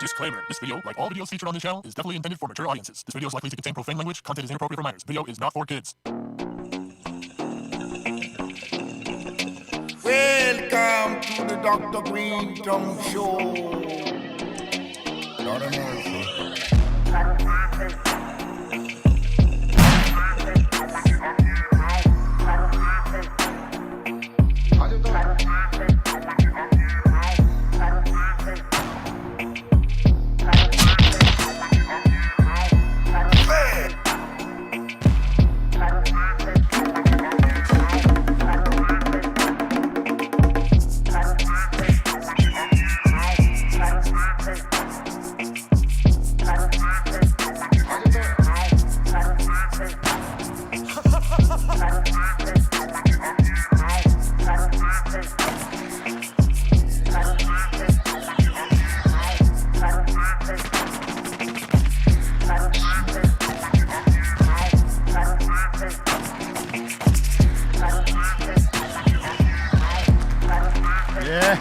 Disclaimer. This video, like all videos featured on this channel, is definitely intended for mature audiences. This video is likely to contain profane language. Content is inappropriate for minors. Video is not for kids. Welcome to the Dr. Greenthumb Show. Lord of mercy.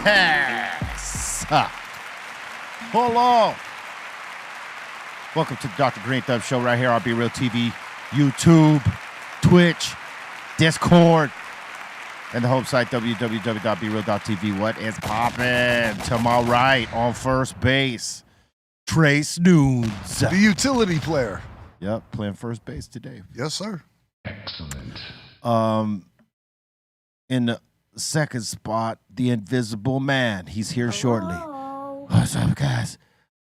Yes. Hello. Welcome to the Dr. Greenthumb Show right here on Be Real TV, YouTube, Twitch, Discord, and the home site www.bereal.tv. What is poppin'? To my right on first base, Trace Nudes. The utility player. Yep, playing first base today. Yes, sir. Excellent. In the second spot, the Invisible Man. He's here shortly. What's up, guys?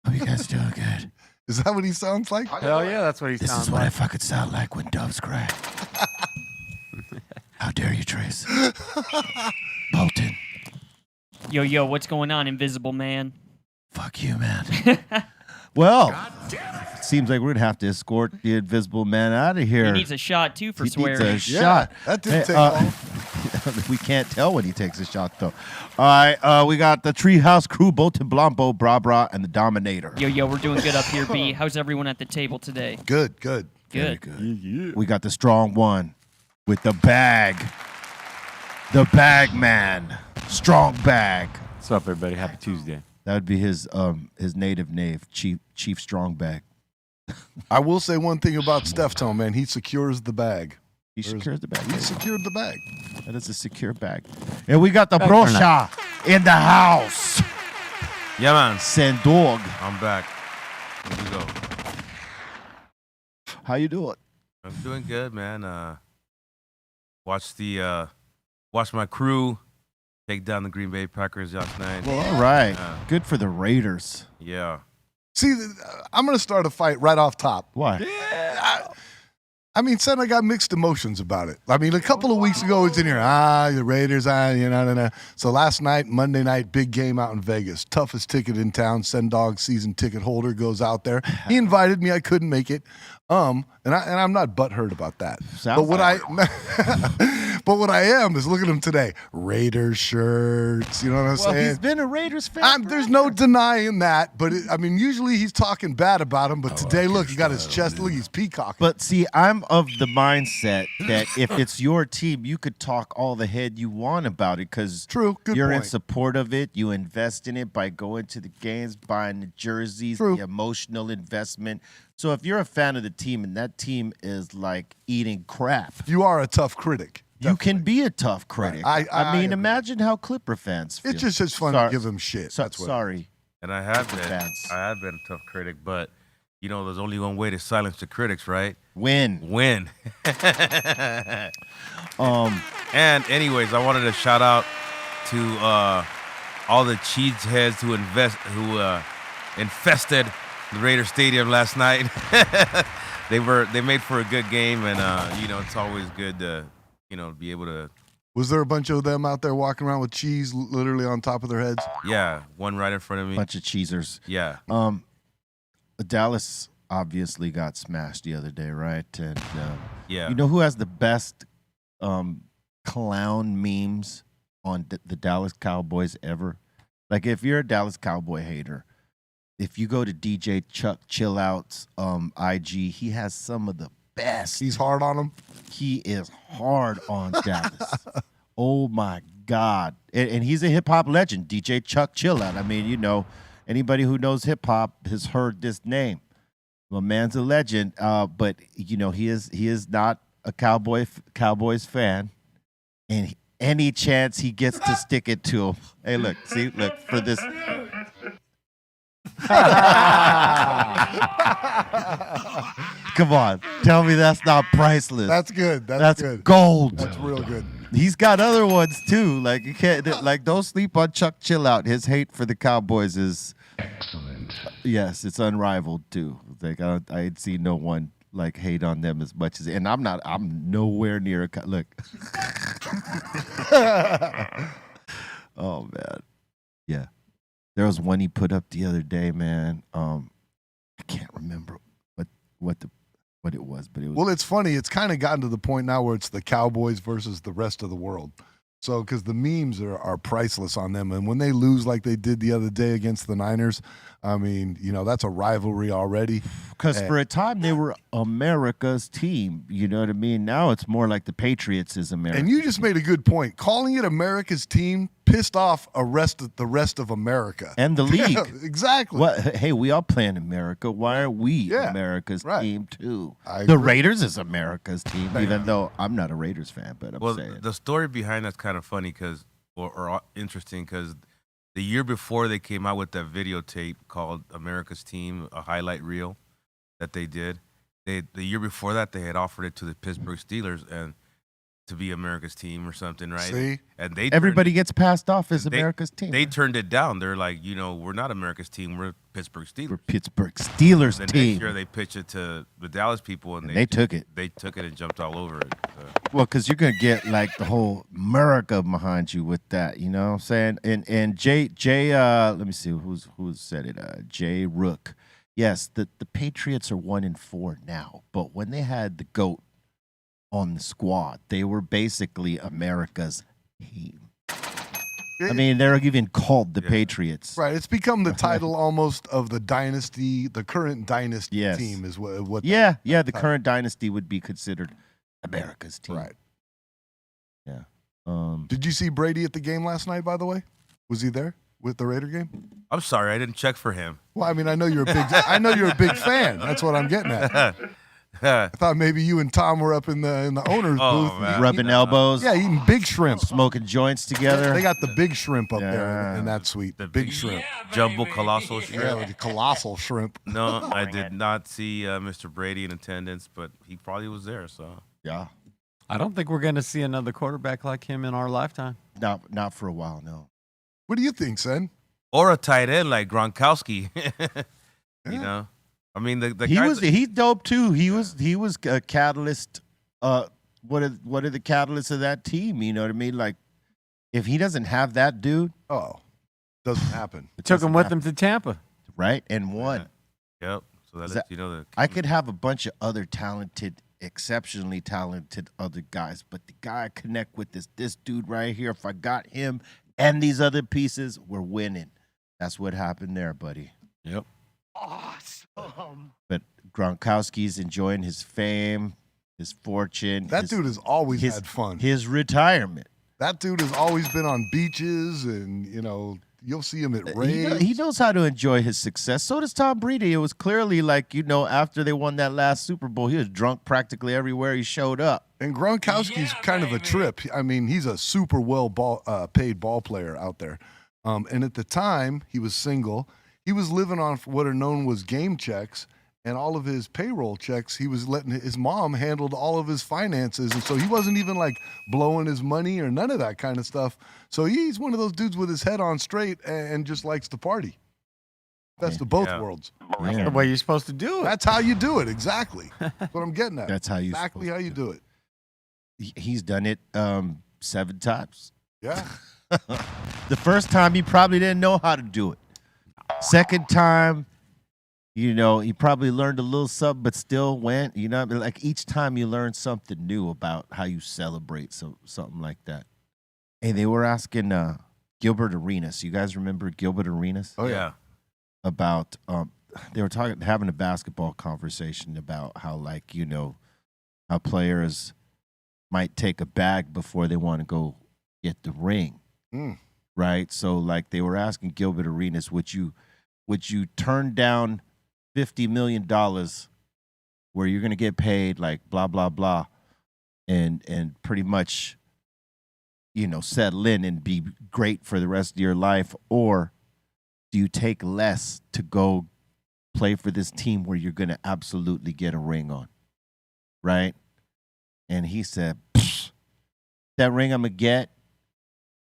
Hope you guys doing good. Is that what he sounds like? Hell yeah, that's what he This sounds is what I like. fucking sound like when doves cry. How dare you, Trace? Bolton. Yo, what's going on, Invisible Man? Fuck you, man. Well, it seems like we're going to have to escort the Invisible Man out of here. He needs a shot, too, for He swearing. needs a shot. That didn't take long. We can't tell when he takes a shot, though. All right, we got the Treehouse Crew, Bolton Blombo, Bra, and the Dominator. Yo, we're doing good up here, B. How's everyone at the table today? Good. Very Good. good. Yeah. We got the strong one with the bag. The bag man. Strong bag. What's up, everybody? Happy Tuesday. That would be his native name, Chief Strong Bag. I will say one thing about Steph Tone, man. He secures the bag. He secures the bag. He secured the bag. That is a secure bag. And we got the Back for Brosha in the house. Yeah, man. Sandog. I'm back. Here we go. How you doing? I'm doing good, man. Watched my crew take down the Green Bay Packers last night. Well, all right. Good for the Raiders. Yeah. See, I'm going to start a fight right off top. Why? I mean, son, I got mixed emotions about it. I mean, a couple of weeks ago, it's in here. The Raiders, nah. So last night, Monday night, big game out in Vegas. Toughest ticket in town. Sendog season ticket holder goes out there. He invited me. I couldn't make it. And I'm not butthurt about that. Sounds But what I am is look at him today. Raiders shirts. You know what I'm Well, saying? he's been a Raiders fan. There's no denying that, but usually he's talking bad about him. But today, look, he got his chest. Look, he's peacocking. But see, I'm of the mindset that if it's your team, you could talk all the head you want about it because True, good you're in point. support of it. You invest in it by going to the games, buying the jerseys, True. the emotional investment. So if you're a fan of the team and that team is like eating crap, You are a tough critic. you can be a tough critic. Right. I mean, agree. imagine how Clipper fans feel. It's just fun Sorry. to give him shit. That's what. Sorry. And I have been Fans. a tough critic, but there's only one way to silence the critics, right? Win. Win. And anyways, I wanted to shout out to all the cheeseheads who infested the Raider Stadium last night. They made for a good game, and it's always good to be able to. Was there a bunch of them out there walking around with cheese literally on top of their heads? Yeah, one right in front of me. Bunch of cheesers. Yeah. Dallas obviously got smashed the other day, right? And Yeah. you know who has the best clown memes on the Dallas Cowboys ever? Like, if you're a Dallas Cowboy hater, if you go to DJ Chuck Chillout's IG, he has some of the best. He's hard on them. He is hard on Dallas. Oh my God. And he's a hip hop legend, DJ Chuck Chillout. I mean, Anybody who knows hip hop has heard this name. Well, man's a legend, but you know he is not a Cowboys fan, and any chance he gets to stick it to him. Hey, look for this. Come on, tell me that's not priceless. That's good. That's good. gold. That's real good. He's got other ones too. Like you can't don't sleep on Chuck Chillout. His hate for the Cowboys is excellent. Yes, it's unrivaled too. Like I ain't seen no one like hate on them as much as, and I'm nowhere near a look. Oh man, yeah. There was one he put up the other day, man. I can't remember what it was, but it was. Well, it's funny. It's kind of gotten to the point now where it's the Cowboys versus the rest of the world. So, because the memes are priceless on them, and when they lose like they did the other day against the Niners, I mean, you know, that's a rivalry already. Because for a time they were America's team, you know what I mean? Now it's more like the Patriots is America. And you just made a good point. Calling it America's team pissed off the rest of America and the league. Yeah, exactly. What? Hey, we all play in America. Why are we America's team too? The Raiders is America's team, even though I'm not a Raiders fan. But I'm saying the story behind that's kind of funny or interesting because the year before they came out with that videotape called America's Team, a highlight reel that they did. The year before that, they had offered it to the Pittsburgh Steelers and to be America's team or something, right? See? And everybody gets passed off as America's team. They turned it down. They're like, we're not America's team. We're Pittsburgh Steelers. We're Pittsburgh Steelers then team. Next year they pitched it to the Dallas people, and they took it. They took it and jumped all over it. So. Well, because you're gonna get like the whole America behind you with that, you know what I'm saying? And Jay, let me see who said it. Jay Rook. Yes, the Patriots are 1-4 now, but when they had the GOAT on the squad, they were basically America's team. I mean, they're even called the Patriots. Right. It's become the title almost of the dynasty, the current dynasty team is what the current dynasty would be considered America's team. Right. Yeah. Did you see Brady at the game last night, by the way? Was he there with the Raider game? I'm sorry, I didn't check for him. Well, I mean, I know you're a big fan. That's what I'm getting at. I thought maybe you and Tom were up in the owner's booth. Man. Rubbing elbows. Yeah, eating big shrimp. Smoking joints together. They got the big shrimp up there in that suite. The big shrimp. Jumbo colossal shrimp. Yeah, the colossal shrimp. No, I did not see Mr. Brady in attendance, but he probably was there. So yeah. I don't think we're going to see another quarterback like him in our lifetime. Not for a while, no. What do you think, Sen? Or a tight end like Gronkowski. You know? I mean, he's dope too. He was a catalyst. What are the catalysts of that team? You know what I mean? Like, if he doesn't have that dude, doesn't happen. Took him with him to Tampa, right? And won. Yeah. Yep. So that lets you know that I could have a bunch of other exceptionally talented other guys, but the guy I connect with is this dude right here. If I got him and these other pieces, we're winning. That's what happened there, buddy. Yep. Awesome. But Gronkowski's enjoying his fame, his fortune. That dude has always had fun. His retirement. That dude has always been on beaches, and you'll see him at raves. He knows how to enjoy his success. So does Tom Brady. It was clearly like, after they won that last Super Bowl, he was drunk practically everywhere he showed up. And Gronkowski's kind of a trip. I mean, he's a super well paid ball player out there. And at the time, he was single. He was living on what are known as game checks, and all of his payroll checks, he was letting his mom handled all of his finances. And so he wasn't even like blowing his money or none of that kind of stuff. So he's one of those dudes with his head on straight and just likes to party. Best of both worlds. That's the way you're supposed to do it. That's how you do it. Exactly. That's what I'm getting at. That's how you exactly how you do it. He's done it 7 times. Yeah. The first time he probably didn't know how to do it. Second time, he probably learned a little something, but still went. Like each time you learn something new about how you celebrate something like that. Hey, they were asking Gilbert Arenas. You guys remember Gilbert Arenas? Oh yeah. About they were having a basketball conversation about how how players might take a bag before they want to go get the ring. Right? So like they were asking Gilbert Arenas, would you would you turn down $50 million where you're going to get paid like blah, blah, blah, and pretty much, settle in and be great for the rest of your life? Or do you take less to go play for this team where you're going to absolutely get a ring on? Right? And he said, that ring I'm going to get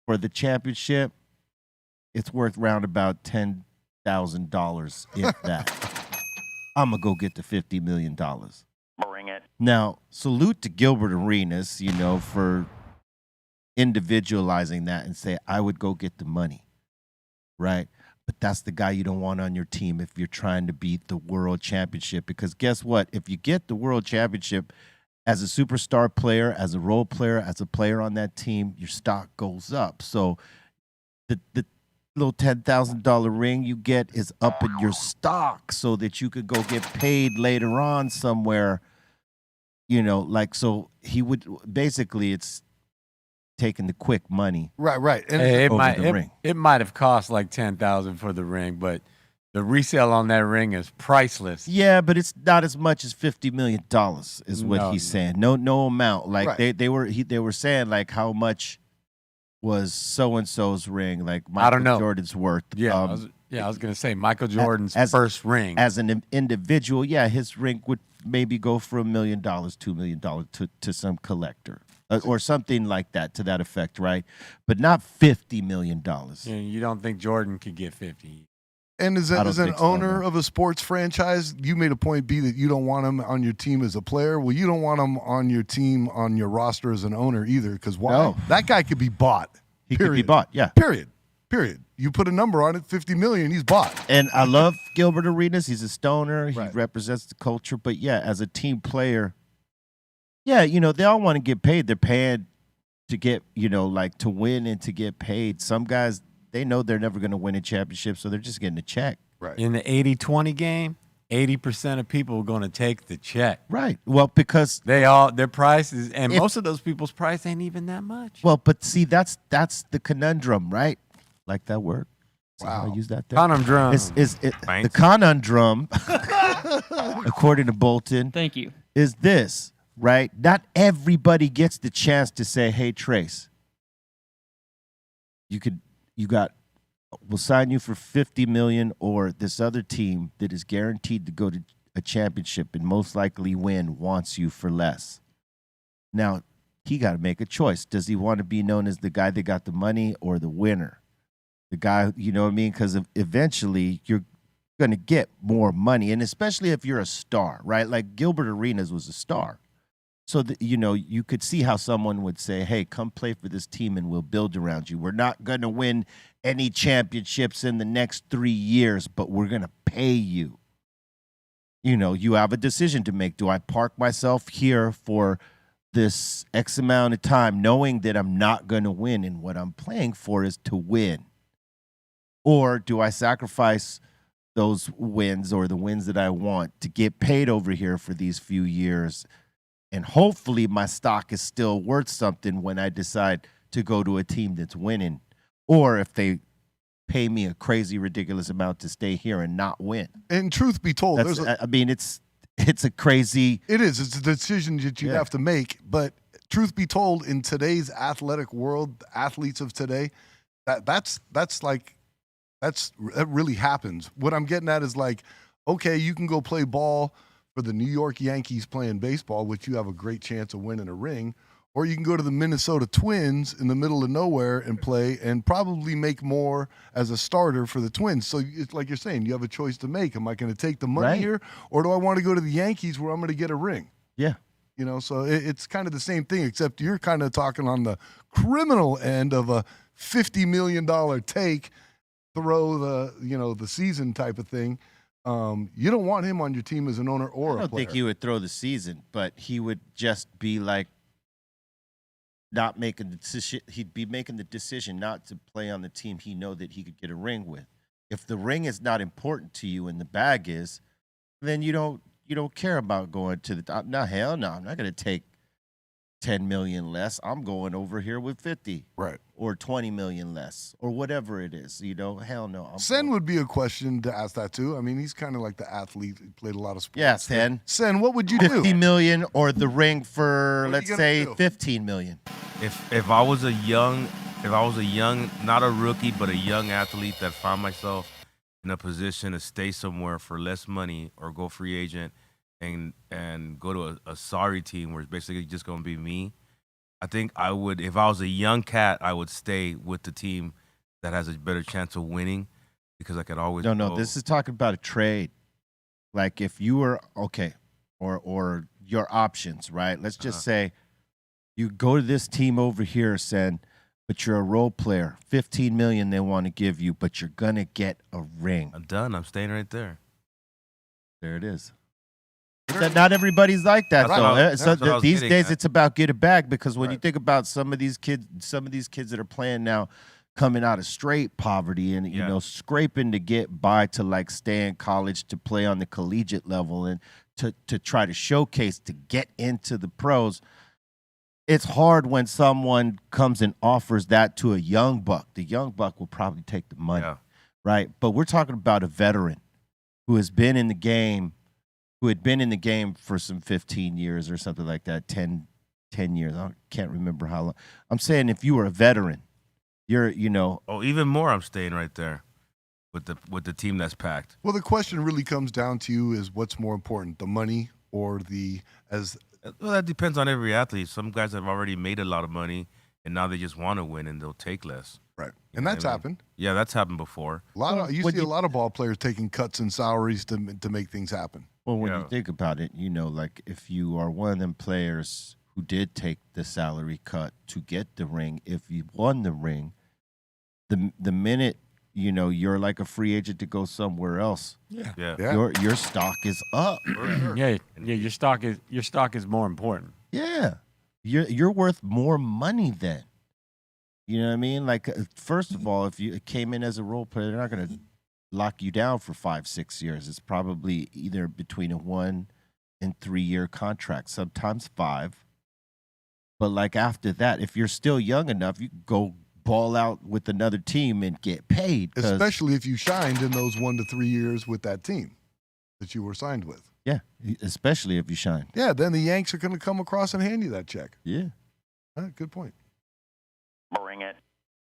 for the championship, it's worth round about $10,000, if that. I'm going to go get the $50 million. Bring it. Now, salute to Gilbert Arenas, for individualizing that and say, I would go get the money, right? But that's the guy you don't want on your team if you're trying to beat the world championship. Because guess what? If you get the world championship as a superstar player, as a role player, as a player on that team, your stock goes up. So the little $10,000 ring you get is up in your stock so that you could go get paid later on somewhere. So he would basically, it's taking the quick money. Right. And Hey, over the ring. it might have cost like $10,000 for the ring, but the resale on that ring is priceless. Yeah, but it's not as much as $50 million is what No, he's saying. No amount. Like Right. they were saying like how much was so and so's ring, like I don't Michael know. Jordan's worth. Yeah, I was gonna say Michael Jordan's first ring. As an individual, yeah, his ring would maybe go for $1 million, $2 million to some collector. Or something like that, to that effect, right? But not $50 million. You don't think Jordan could get 50? And as I don't an think so, owner no. of a sports franchise, you made a point, B, that you don't want him on your team as a player. Well, you don't want him on your team, on your roster as an owner either, because why? No. That guy could be bought. He could be bought, yeah. Period. You put a number on it, $50 million, he's bought. And I love Gilbert Arenas. He's a stoner. He Right. represents the culture. But, yeah, as a team player, yeah, they all want to get paid. They're paying to get, to win and to get paid. Some guys, they know they're never going to win a championship, so they're just getting a check. Right. In the 80-20 game, 80% of people are going to take the check. Right. Well, because Their prices, and If- most of those people's price ain't even that much. well, but see, that's the conundrum, right? Like that word. See how Wow. I use that there? Conundrum. The Thanks. conundrum, according to Bolton, Thank you. is this, right? Not everybody gets the chance to say, "Hey, Trace, we'll sign you for $50 million," or this other team that is guaranteed to go to a championship and most likely win wants you for less. Now, he got to make a choice. Does he want to be known as the guy that got the money or the winner? The guy, you know what I mean? Because eventually you're going to get more money, and especially if you're a star, right? Like Gilbert Arenas was a star. So, you could see how someone would say, hey, come play for this team and we'll build around you. We're not going to win any championships in the next 3 years, but we're going to pay you. You have a decision to make. Do I park myself here for this X amount of time knowing that I'm not going to win and what I'm playing for is to win? Or do I sacrifice those wins or the wins that I want to get paid over here for these few years? And hopefully my stock is still worth something when I decide to go to a team that's winning. Or if they pay me a crazy, ridiculous amount to stay here and not win. And truth be told, It's a crazy. it is. It's a decision that you Yeah. have to make. But truth be told, in today's athletic world, the athletes of today, that really happens. What I'm getting at is like, okay, you can go play ball for the New York Yankees playing baseball, which you have a great chance of winning a ring, or you can go to the Minnesota Twins in the middle of nowhere and play and probably make more as a starter for the Twins. So it's like you're saying, you have a choice to make. Am I going to take the money Right. here, or do I want to go to the Yankees where I'm going to get a ring? Yeah. So it's kind of the same thing, except you're kind of talking on the criminal end of a $50 million take, throw the season type of thing. You don't want him on your team as an owner or I a don't player. think he would throw the season, but he would just be like not making the decision. He'd be making the decision not to play on the team he know that he could get a ring with. If the ring is not important to you and the bag is, then you don't care about going to the top. No, hell no. I'm not going to take 10 million less. I'm going over here with 50. Right. Or 20 million less, or whatever it is. Hell no. Sen would be a question to ask that too. I mean, he's kind of like the athlete. He played a lot of sports. Yeah, Sen. Sen, what would you do? 50 million or the ring for, What are you let's gonna say, do? 15 million. If I was a young, not a rookie, but a young athlete that found myself in a position to stay somewhere for less money or go free agent and go to a sorry team where it's basically just going to be me, I think I would, if I was a young cat, I would stay with the team that has a better chance of winning because I could always No, this is talking about a trade. Like if you were, okay, or your options, right? Let's just say you go to this team over here, Sen, but you're a role player. 15 million they want to give you, but you're going to get a ring. I'm done. I'm staying right there. There it is. Not everybody's like that, though. These days, it's about get a bag because when you think about some of these kids that are playing now, coming out of straight poverty and scraping to get by to like stay in college to play on the collegiate level and to try to showcase to get into the pros. It's hard when someone comes and offers that to a young buck. The young buck will probably take the money, right? But we're talking about a veteran who has been in the game. Who had been in the game for some 15 years or something like that, 10 years. I can't remember how long. I'm saying if you were a veteran, you're. Oh, even more, I'm staying right there with the team that's packed. Well, the question really comes down to you is what's more important, the money or Well, that depends on every athlete. Some guys have already made a lot of money, and now they just want to win, and they'll take less. Right. And that's happened. Yeah, that's happened before. You see a lot of ball players taking cuts in salaries to make things happen. Well, when you think about it, like if you are one of them players who did take the salary cut to get the ring, if you won the ring, the minute you're like a free agent to go somewhere else, your stock is up. Yeah, your stock is more important. Yeah, you're worth more money then. You know what I mean? Like, first of all, if you came in as a role player, they're not going to lock you down for 5-6 years. It's probably either between a 1 and 3 year contract, sometimes 5. But like after that, if you're still young enough, you can go ball out with another team and get paid. Especially if you shined in those 1 to 3 years with that team that you were signed with. Yeah, especially if you shine. Yeah, then the Yanks are going to come across and hand you that check. Yeah. Good point. Bring it.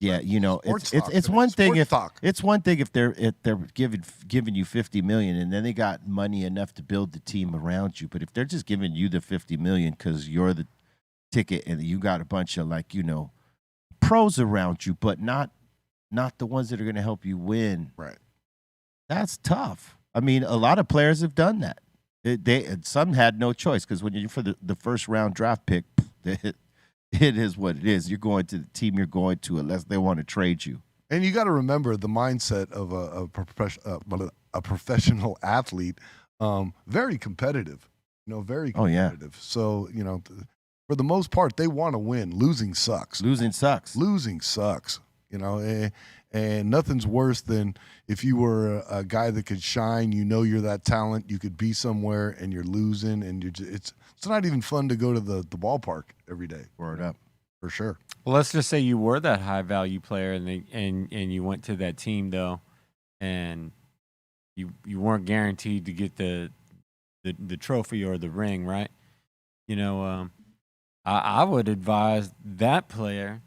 Yeah, it's one thing if they're giving you 50 million and then they got money enough to build the team around you. But if they're just giving you the 50 million because you're the ticket and you got a bunch of pros around you, but not the ones that are going to help you win. Right. That's tough. I mean, a lot of players have done that. Some had no choice because when you're for the first round draft pick, it is what it is. You're going to the team you're going to unless they want to trade you. And you got to remember the mindset of a professional athlete, very competitive. Very competitive. Oh, yeah. So, for the most part, they want to win. Losing sucks. Losing sucks. And nothing's worse than if you were a guy that could shine, you're that talent, you could be somewhere and you're losing and it's not even fun to go to the ballpark every day. Word up. For sure. Well, let's just say you were that high value player and you went to that team though, and you weren't guaranteed to get the trophy or the ring, right? I would advise that player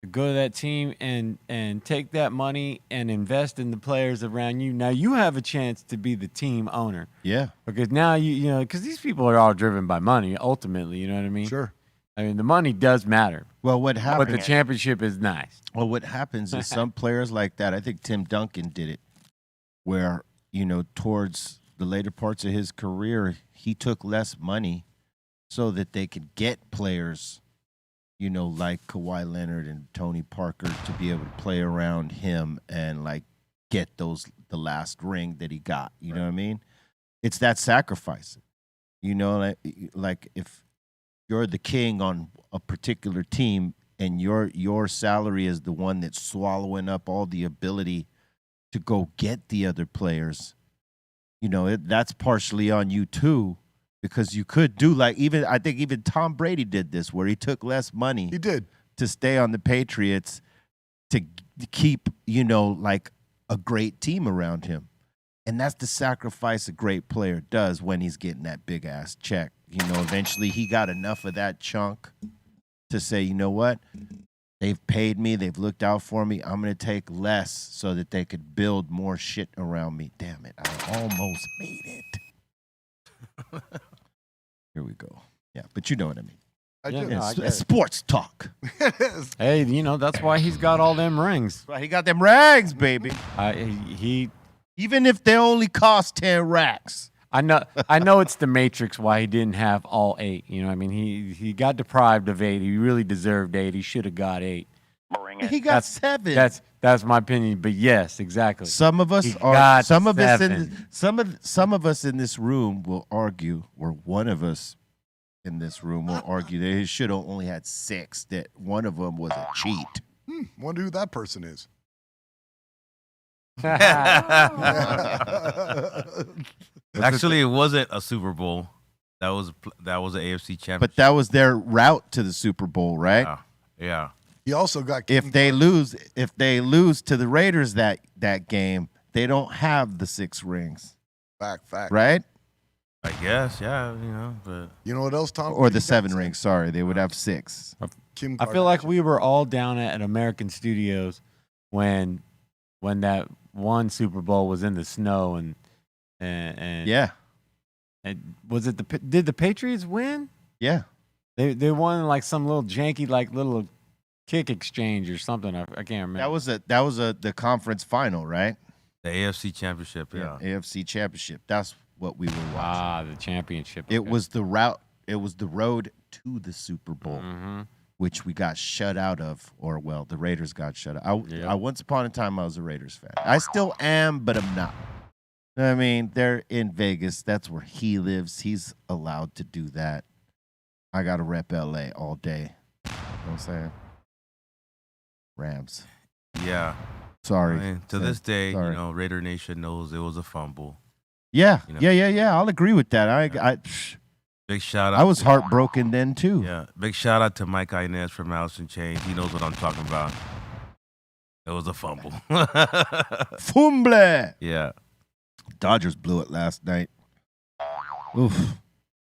to go to that team and take that money and invest in the players around you. Now you have a chance to be the team owner. Yeah. Because now because these people are all driven by money ultimately, you know what I mean? Sure. I mean, the money does matter. Well, what happens? But the championship is nice. Well, what happens is some players like that, I think Tim Duncan did it, where, towards the later parts of his career, he took less money so that they could get players, like Kawhi Leonard and Tony Parker to be able to play around him and, get the last ring that he got. You know what I mean? It's that sacrifice. Like if you're the king on a particular team and your salary is the one that's swallowing up all the ability to go get the other players, that's partially on you too. because you could do like I think even Tom Brady did this where he took less money. He did to stay on the Patriots to keep like a great team around him, and that's the sacrifice a great player does when he's getting that big ass check. Eventually he got enough of that chunk to say, you know what? They've paid me. They've looked out for me. I'm going to take less so that they could build more shit around me. Damn it. I almost made it. Here we go. Yeah, but you know what I mean. I do. no, I It's, get it's it. sports talk. Hey, that's why he's got all them rings. Right, he got them rags, baby. He Even if they only cost 10 racks. I know it's the Matrix why he didn't have all 8. I mean, he got deprived of 8. He really deserved 8. He should have got 8. Bring it. He got 7. That's my opinion. But yes, exactly. Some of us He are. got Some of us 7. some of us in this room will argue, or one of us in this room will argue that he should have only had 6. That one of them was a cheat. Wonder who that person is. Actually, it wasn't a Super Bowl. That was an AFC championship. But that was their route to the Super Bowl, right? Yeah. He also got If they lose to the Raiders that game, they don't have the 6 rings, fact. right? I guess, yeah, but You know what else, Tom? Or the Brady got 7 said? rings. Sorry, they would have 6. Kim I feel like Kardashian. we were all down at American Studios when that one Super Bowl was in the snow and Yeah, and was it did the Patriots win? yeah. They won like some little janky little kick exchange or something. I can't remember. That was the conference final, right? the AFC championship, yeah. AFC Championship. That's what we were watching. the championship. It okay. was the route. It was the road to the Super Bowl, Mhm. which we got shut out of, or well, the Raiders got shut out. I once upon a time I was a Raiders fan. I still am, but I'm not. I mean, they're in Vegas. That's where he lives. He's allowed to do that. I got to rep LA all day. You know what I'm saying? Rams. Yeah. Sorry. I mean, to this day, Sorry. Raider Nation knows it was a fumble. Yeah, you know. yeah. I'll agree with that. Big shout out. I was heartbroken then too. Yeah. Big shout out to Mike Highness from Alice in Chains. He knows what I'm talking about. It was a fumble. Fumble. Yeah. Dodgers blew it last night. Oof.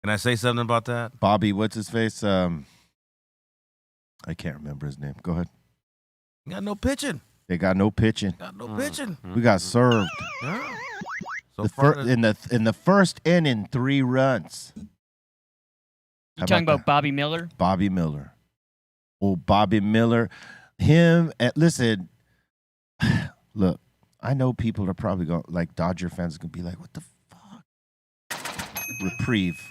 Can I say something about that? Bobby, what's his face? I can't remember his name. Go ahead. Got no pitching. They got no pitching. Got no pitching. We got served. Yeah. So The far, in the first inning, 3 runs. You How talking about about Bobby Miller? Bobby Miller. Oh, Bobby Miller. Listen, look, I know people are probably going, like Dodger fans are going to be like, what the fuck? Reprieve.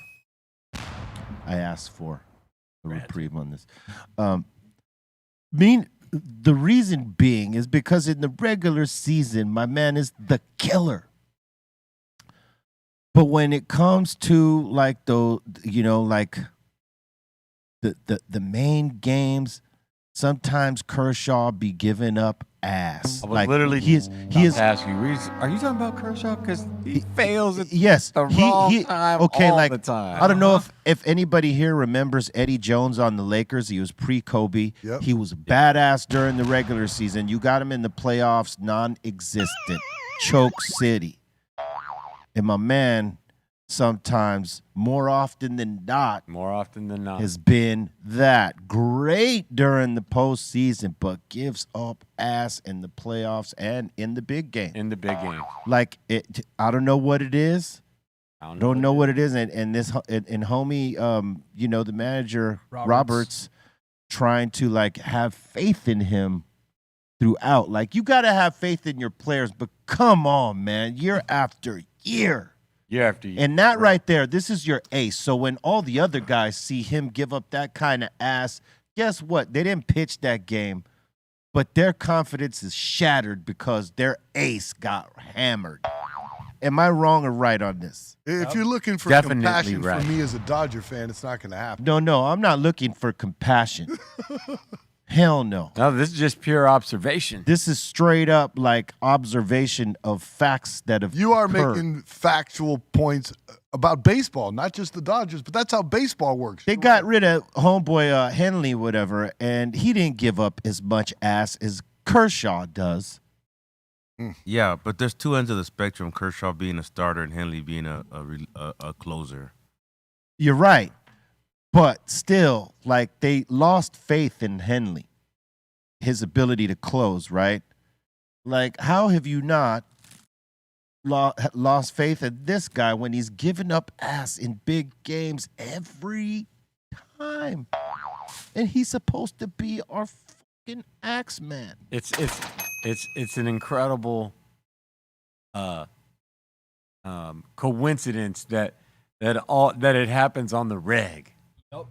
I asked for a reprieve on this. The reason being is because in the regular season, my man is the killer. But when it comes to like the main games, sometimes Kershaw be giving up ass. I was Like literally he is ask you, are you talking about Kershaw? Because he fails at yes the wrong time okay all like the time. I don't know if anybody here remembers Eddie Jones on the Lakers. He was pre-Kobe. Yep. He was badass during the regular season. You got him in the playoffs, non-existent, choke city. And my man, sometimes more often than not, has been that great during the postseason, but gives up ass in the playoffs and in the big game. Like I don't know what it is. Don't know what it is. And homie, the manager Roberts trying to like have faith in him throughout. Like you got to have faith in your players, but come on, man, year after year. And that right there, this is your ace. So when all the other guys see him give up that kind of ass, guess what? They didn't pitch that game, but their confidence is shattered because their ace got hammered. Am I wrong or right on this? If you're looking for Definitely compassion right. from me as a Dodger fan, it's not going to happen. No, I'm not looking for compassion. Hell no. No, this is just pure observation. This is straight up like observation of facts that have You are occurred. making factual points about baseball, not just the Dodgers, but that's how baseball works. They got rid of homeboy Henley, whatever, and he didn't give up as much ass as Kershaw does. Yeah, but there's two ends of the spectrum: Kershaw being a starter and Henley being a closer. You're right. But still, like, they lost faith in Henley, his ability to close, right? Like, how have you not lost faith in this guy when he's giving up ass in big games every time? And he's supposed to be our fucking axe man. It's an incredible coincidence that it happens on the reg. Nope.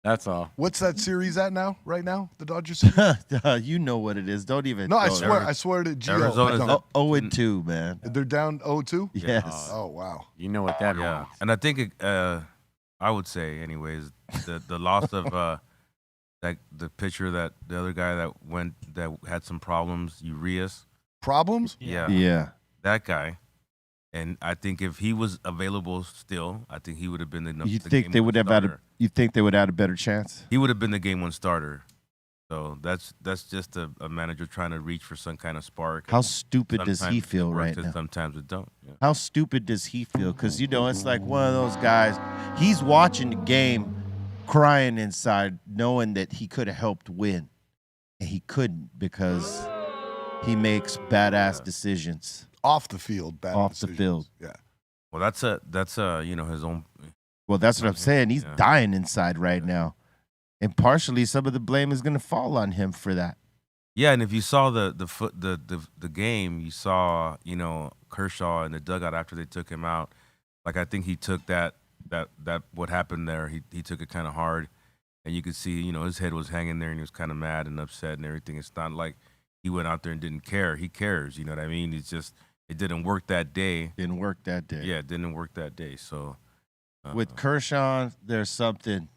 That's all. What's that series at now? Right now, the Dodgers series? You know what it is. Don't even. No, I go swear, there. I swear to Gio. Arizona's No. 0-2, man. They're down 0-2? Yes. Oh wow. You know what that Yeah, means. and I think I would say, anyways, the loss of that the pitcher, that the other guy that had some problems, Urias. Problems? Yeah. That guy. And I think if he was available still, I think he would have been the You the think game they one would have had starter. you think they would have had a better chance? He would have been the game one starter. So that's just a manager trying to reach for some kind of spark. How stupid does he Sometimes it feel works right and now? Sometimes it don't. Yeah. How stupid does he feel? Because, it's like one of those guys, he's watching the game crying inside, knowing that he could have helped win. And he couldn't because he makes badass decisions Off the field, bad off the decisions. field. Yeah. Well, that's his own. Well, that's what I'm saying. He's Yeah. dying inside right now. And partially, some of the blame is going to fall on him for that. Yeah, and if you saw the game, you saw Kershaw in the dugout after they took him out. Like, I think he took that what happened there. He took it kind of hard, and you could see his head was hanging there, and he was kind of mad and upset and everything. It's not like he went out there and didn't care. He cares. You know what I mean? It's just it didn't work that day. Didn't work that day. Yeah, it didn't work that day. So With Kershaw, there's something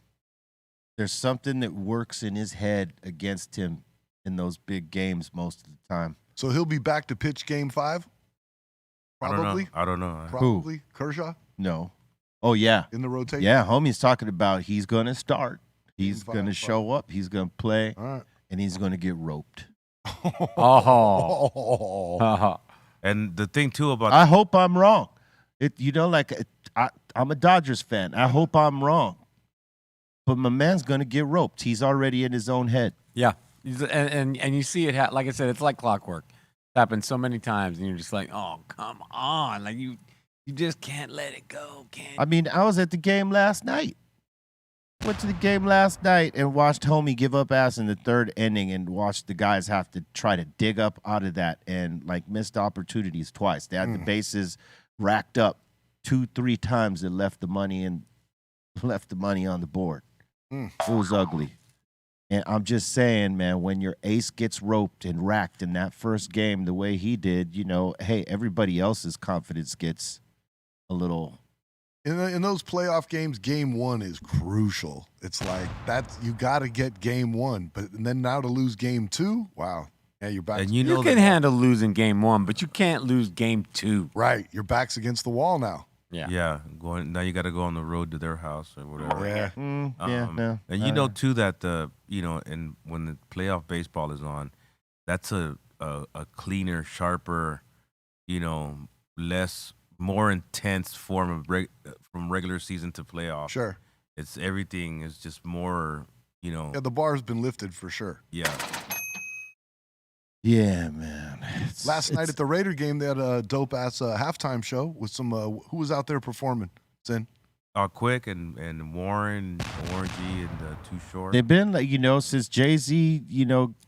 that works in his head against him in those big games most of the time. So he'll be back to pitch game 5? Probably. I don't know. Probably. Kershaw No. Oh, yeah. in the rotation? Yeah, homie's talking about he's going to start. He's Game going to five, show up. He's going to play, All right. and he's going to get roped. Oh. And the thing too about I hope I'm wrong. I'm a Dodgers fan. I hope I'm wrong. But my man's going to get roped. He's already in his own head. Yeah, and you see it. Like I said, it's like clockwork. It happens so many times, and you're just like, oh, come on! Like you just can't let it go. I mean, I was at the game last night. Went to the game last night and watched homie give up ass in the third inning and watched the guys have to try to dig up out of that and missed opportunities twice. They had the bases racked up 2-3 times and left the money on the board. It was ugly. And I'm just saying, man, when your ace gets roped and racked in that first game the way he did, hey, everybody else's confidence gets a little. In those playoff games, game 1 is crucial. It's like you got to get game 1, but then now to lose game 2, wow. Yeah, you're back. and you know can that- handle losing game 1, but you can't lose game 2. Right, your back's against the wall now. Yeah. going now you got to go on the road to their house or whatever. Yeah. No. And you know too that and when the playoff baseball is on, that's a cleaner, sharper, more intense form of from regular season to playoff. Sure. It's everything is just more, Yeah, the bar's been lifted for sure. yeah. Yeah, man. Last night at the Raider game, they had a dope-ass halftime show with some who was out there performing? Sin? Quick and Warren G and Too Short. They've been since Jay-Z,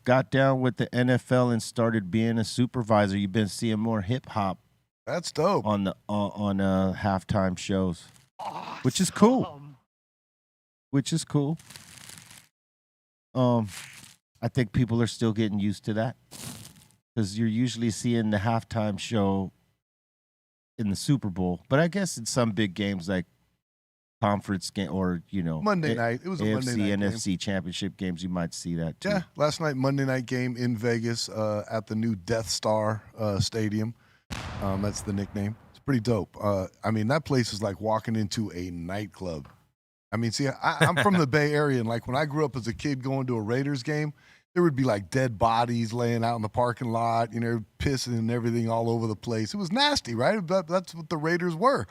got down with the NFL and started being a supervisor. You've been seeing more hip hop That's dope. on the halftime shows, which is cool. I think people are still getting used to that because you're usually seeing the halftime show in the Super Bowl, but I guess in some big games like conference game or Monday night. It was a Monday night game. NFC championship games. You might see that too. Yeah, last night Monday night game in Vegas at the new Death Star Stadium. That's the nickname. It's pretty dope. I mean, that place is like walking into a nightclub. I mean, see, I'm from the Bay Area, and like when I grew up as a kid going to a Raiders game, there would be like dead bodies laying out in the parking lot, pissing and everything all over the place. It was nasty, right? That's what the Raiders were.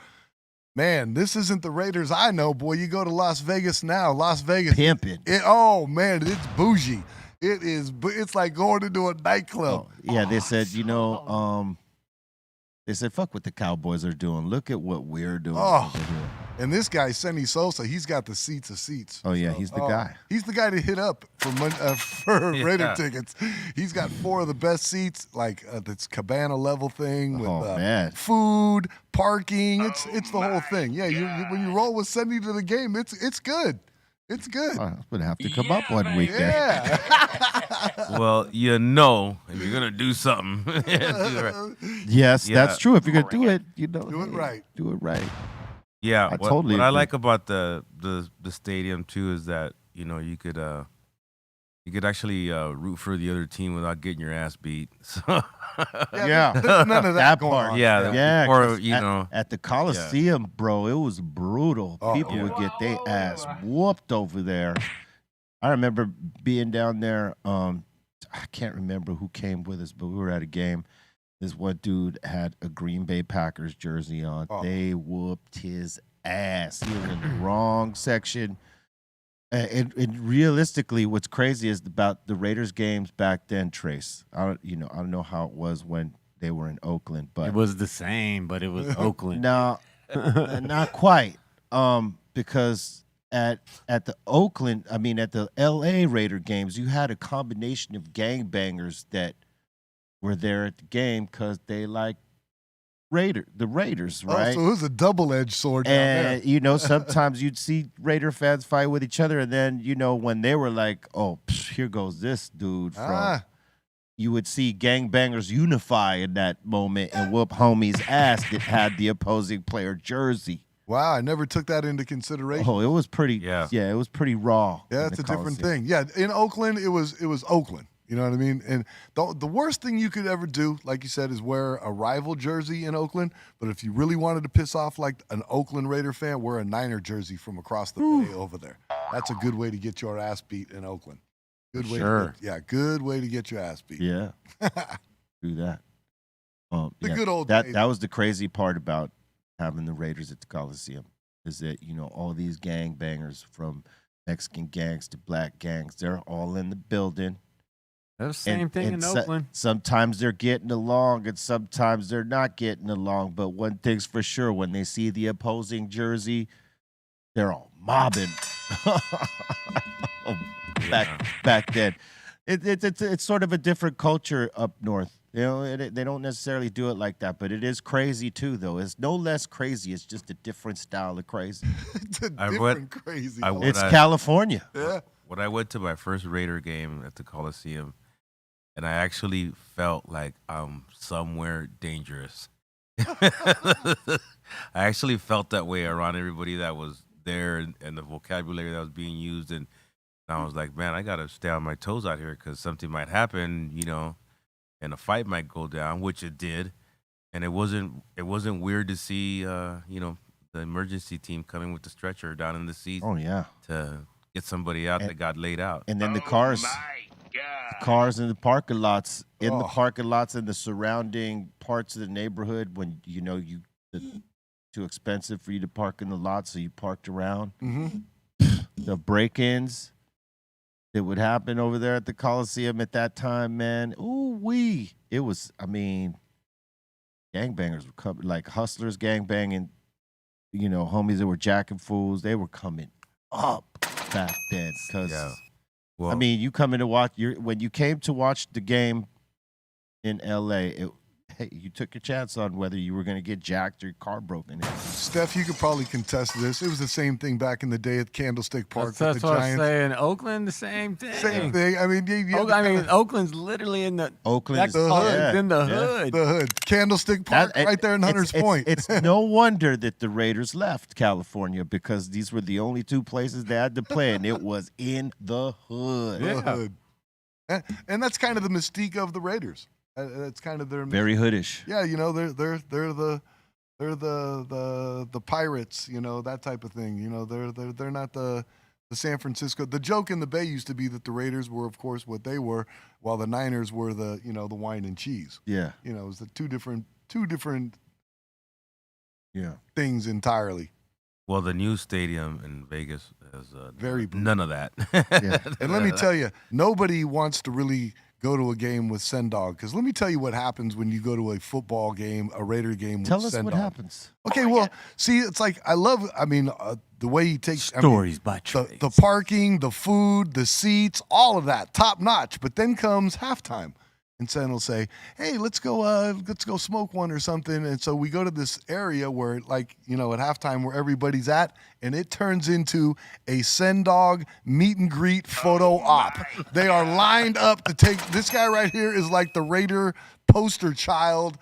Man, this isn't the Raiders I know, boy. You go to Las Vegas now. Las Vegas. Pimping. Oh, man, it's bougie. It's like going into a nightclub. Yeah, they said, they said, fuck what the Cowboys are doing. Look at what we're doing. And this guy, Sonny Sosa, he's got the seats of seats. Oh, yeah, he's the guy. He's the guy to hit up for Raider tickets. He's got 4 of the best seats, like this cabana level thing with food, parking. It's the whole thing. Yeah, when you roll with Sonny to the game, it's good. It's good. I'm going to have to come up one weekend. Yeah. Well, if you're going to do something. Yes, that's true. If you're going to do it, do it right. Do it right. Yeah, I what totally I agree. like about the stadium too is that you could actually root for the other team without getting your ass beat. So Yeah, there's none of that going part. on. yeah, Or before, at the Coliseum, bro, it was brutal. People would get their ass whooped over there. I remember being down there. I can't remember who came with us, but we were at a game. This one dude had a Green Bay Packers jersey on. They whooped his ass. He was in the wrong section. And realistically, what's crazy is about the Raiders games back then, Trace. I don't know how it was when they were in Oakland, but It was the same, but it was Oakland. no, not quite. Because at the LA Raider games, you had a combination of gangbangers that were there at the game because they like the Raiders, right? So it was a double-edged sword down there. And, sometimes you'd see Raider fans fight with each other, and then, when they were like, oh, here goes this dude from, you would see gangbangers unify in that moment and whoop homie's ass that had the opposing player jersey. Wow, I never took that into consideration. Oh, it was pretty, it was pretty raw. Yeah, it's a different thing. Yeah, in Oakland, it was Oakland. You know what I mean? And the worst thing you could ever do, like you said, is wear a rival jersey in Oakland. But if you really wanted to piss off like an Oakland Raider fan, wear a Niner jersey from across the bay over there. That's a good way to get your ass beat in Oakland. Good way. Good way to get your ass beat. Yeah, do that. Good old days. That was the crazy part about having the Raiders at the Coliseum is that all these gangbangers from Mexican gangs to black gangs, they're all in the building. That's the same thing in Oakland. Sometimes they're getting along and sometimes they're not getting along. But one thing's for sure, when they see the opposing jersey, they're all mobbing. Back then. It's sort of a different culture up north. They don't necessarily do it like that, but it is crazy too, though. It's no less crazy. It's just a different style of crazy. It's a different crazy. It's California. Yeah. When I went to my first Raider game at the Coliseum, and I actually felt like I'm somewhere dangerous. I actually felt that way around everybody that was there and the vocabulary that was being used. And I was like, man, I got to stay on my toes out here because something might happen, and a fight might go down, which it did. And it wasn't weird to see, the emergency team coming with the stretcher down in the seat. Oh, yeah. To get somebody out that got laid out. And then the cars in the parking lots, in the surrounding parts of the neighborhood when, too expensive for you to park in the lot, so you parked around. Mm-hmm. The break-ins that would happen over there at the Coliseum at that time, man. Ooh-wee. It was, gangbangers were coming, like hustlers gangbanging, homies that were jacking fools. They were coming up back then because, you coming to watch, when you came to watch the game in L.A., hey, you took your chance on whether you were going to get jacked or your car broken in. Steph, you could probably contest this. It was the same thing back in the day at Candlestick Park That's with the what I'm Giants. saying. Oakland, the same thing. Same thing. I mean, Oakland's literally in the Oakland's the hood. It's in the hood. the hood. Candlestick Park right there in Hunters Point. It's no wonder that the Raiders left California because these were the only two places they had to play, and it was in the hood. The hood. And that's kind of the mystique of the Raiders. That's kind of their Very hoodish. Yeah, you know, they're the pirates, you know, that type of thing. You know, they're not the San Francisco. The joke in the Bay used to be that the Raiders were, of course, what they were, while the Niners were the wine and cheese. Yeah. You know, it was the two different things entirely. Well, the new stadium in Vegas has Very none of that. Yeah. And let me tell you, nobody wants to really go to a game with Sendog, because let me tell you what happens when you go to a football game, a Raider game Tell with us Sendog. what happens. Okay, well, see, it's like the way he takes Stories by Trace. the parking, the food, the seats, all of that, top notch. But then comes halftime, and Sen will say, "Hey, let's go smoke one or something." And so we go to this area where, like, you know, at halftime where everybody's at, and it turns into a Sendog meet and greet photo op. They are lined up to take. This guy right here is like the Raider poster child,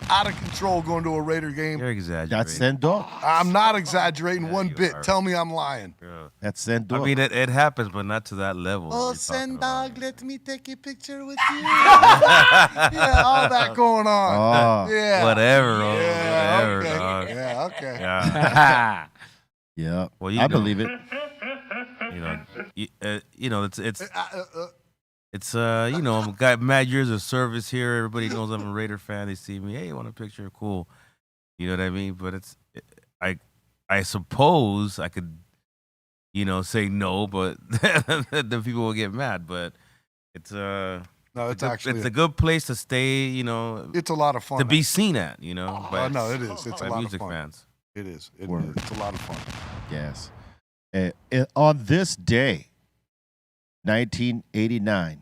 out of control, going to a Raider game. You're exaggerating. That's Sendog. I'm not exaggerating one you bit. are. Tell me I'm lying. Yeah. That's Sendog. I mean, it happens, but not to that level. Oh, that you're talking about. Sendog, let me take a picture with you. Yeah, all that going on. Oh. Yeah. Whatever. Yeah, Whatever, okay. dog. Yeah, okay. Yeah. Yeah. Well, you I know. believe it. It's I've got mad years of service here. Everybody knows I'm a Raider fan. They see me, hey, you want a picture? Cool. You know what I mean? But I suppose I could, say no, but then people will get mad. But it's No, it's a good place to stay. It's a lot of fun. To be seen at. Oh, no, it is. It's a by lot music of fun. fans. It is. Word. It's a lot of fun. Yes. On this day, 1989,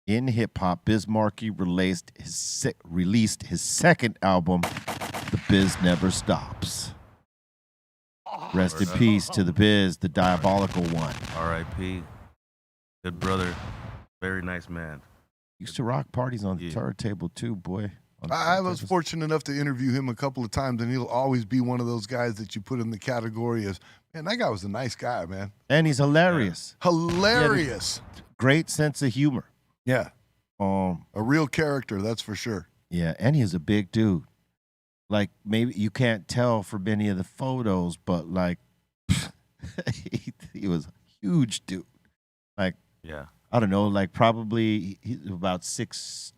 in hip hop, Biz Markie released his second album, The Biz Never Stops. Rest in peace to the Biz, the diabolical one. R.I.P. Good brother. Very nice man. Used to rock parties on the Yeah. turntable too, boy. I was fortunate enough to interview him a couple of times, and he'll always be one of those guys that you put in the category as, man, that guy was a nice guy, man. And he's hilarious. Hilarious. Great sense of humor. Yeah. A real character, that's for sure. Yeah, and he's a big dude. Like, maybe you can't tell from any of the photos, but like he was a huge dude. Like, Yeah. I don't know, like probably he's about 6'2",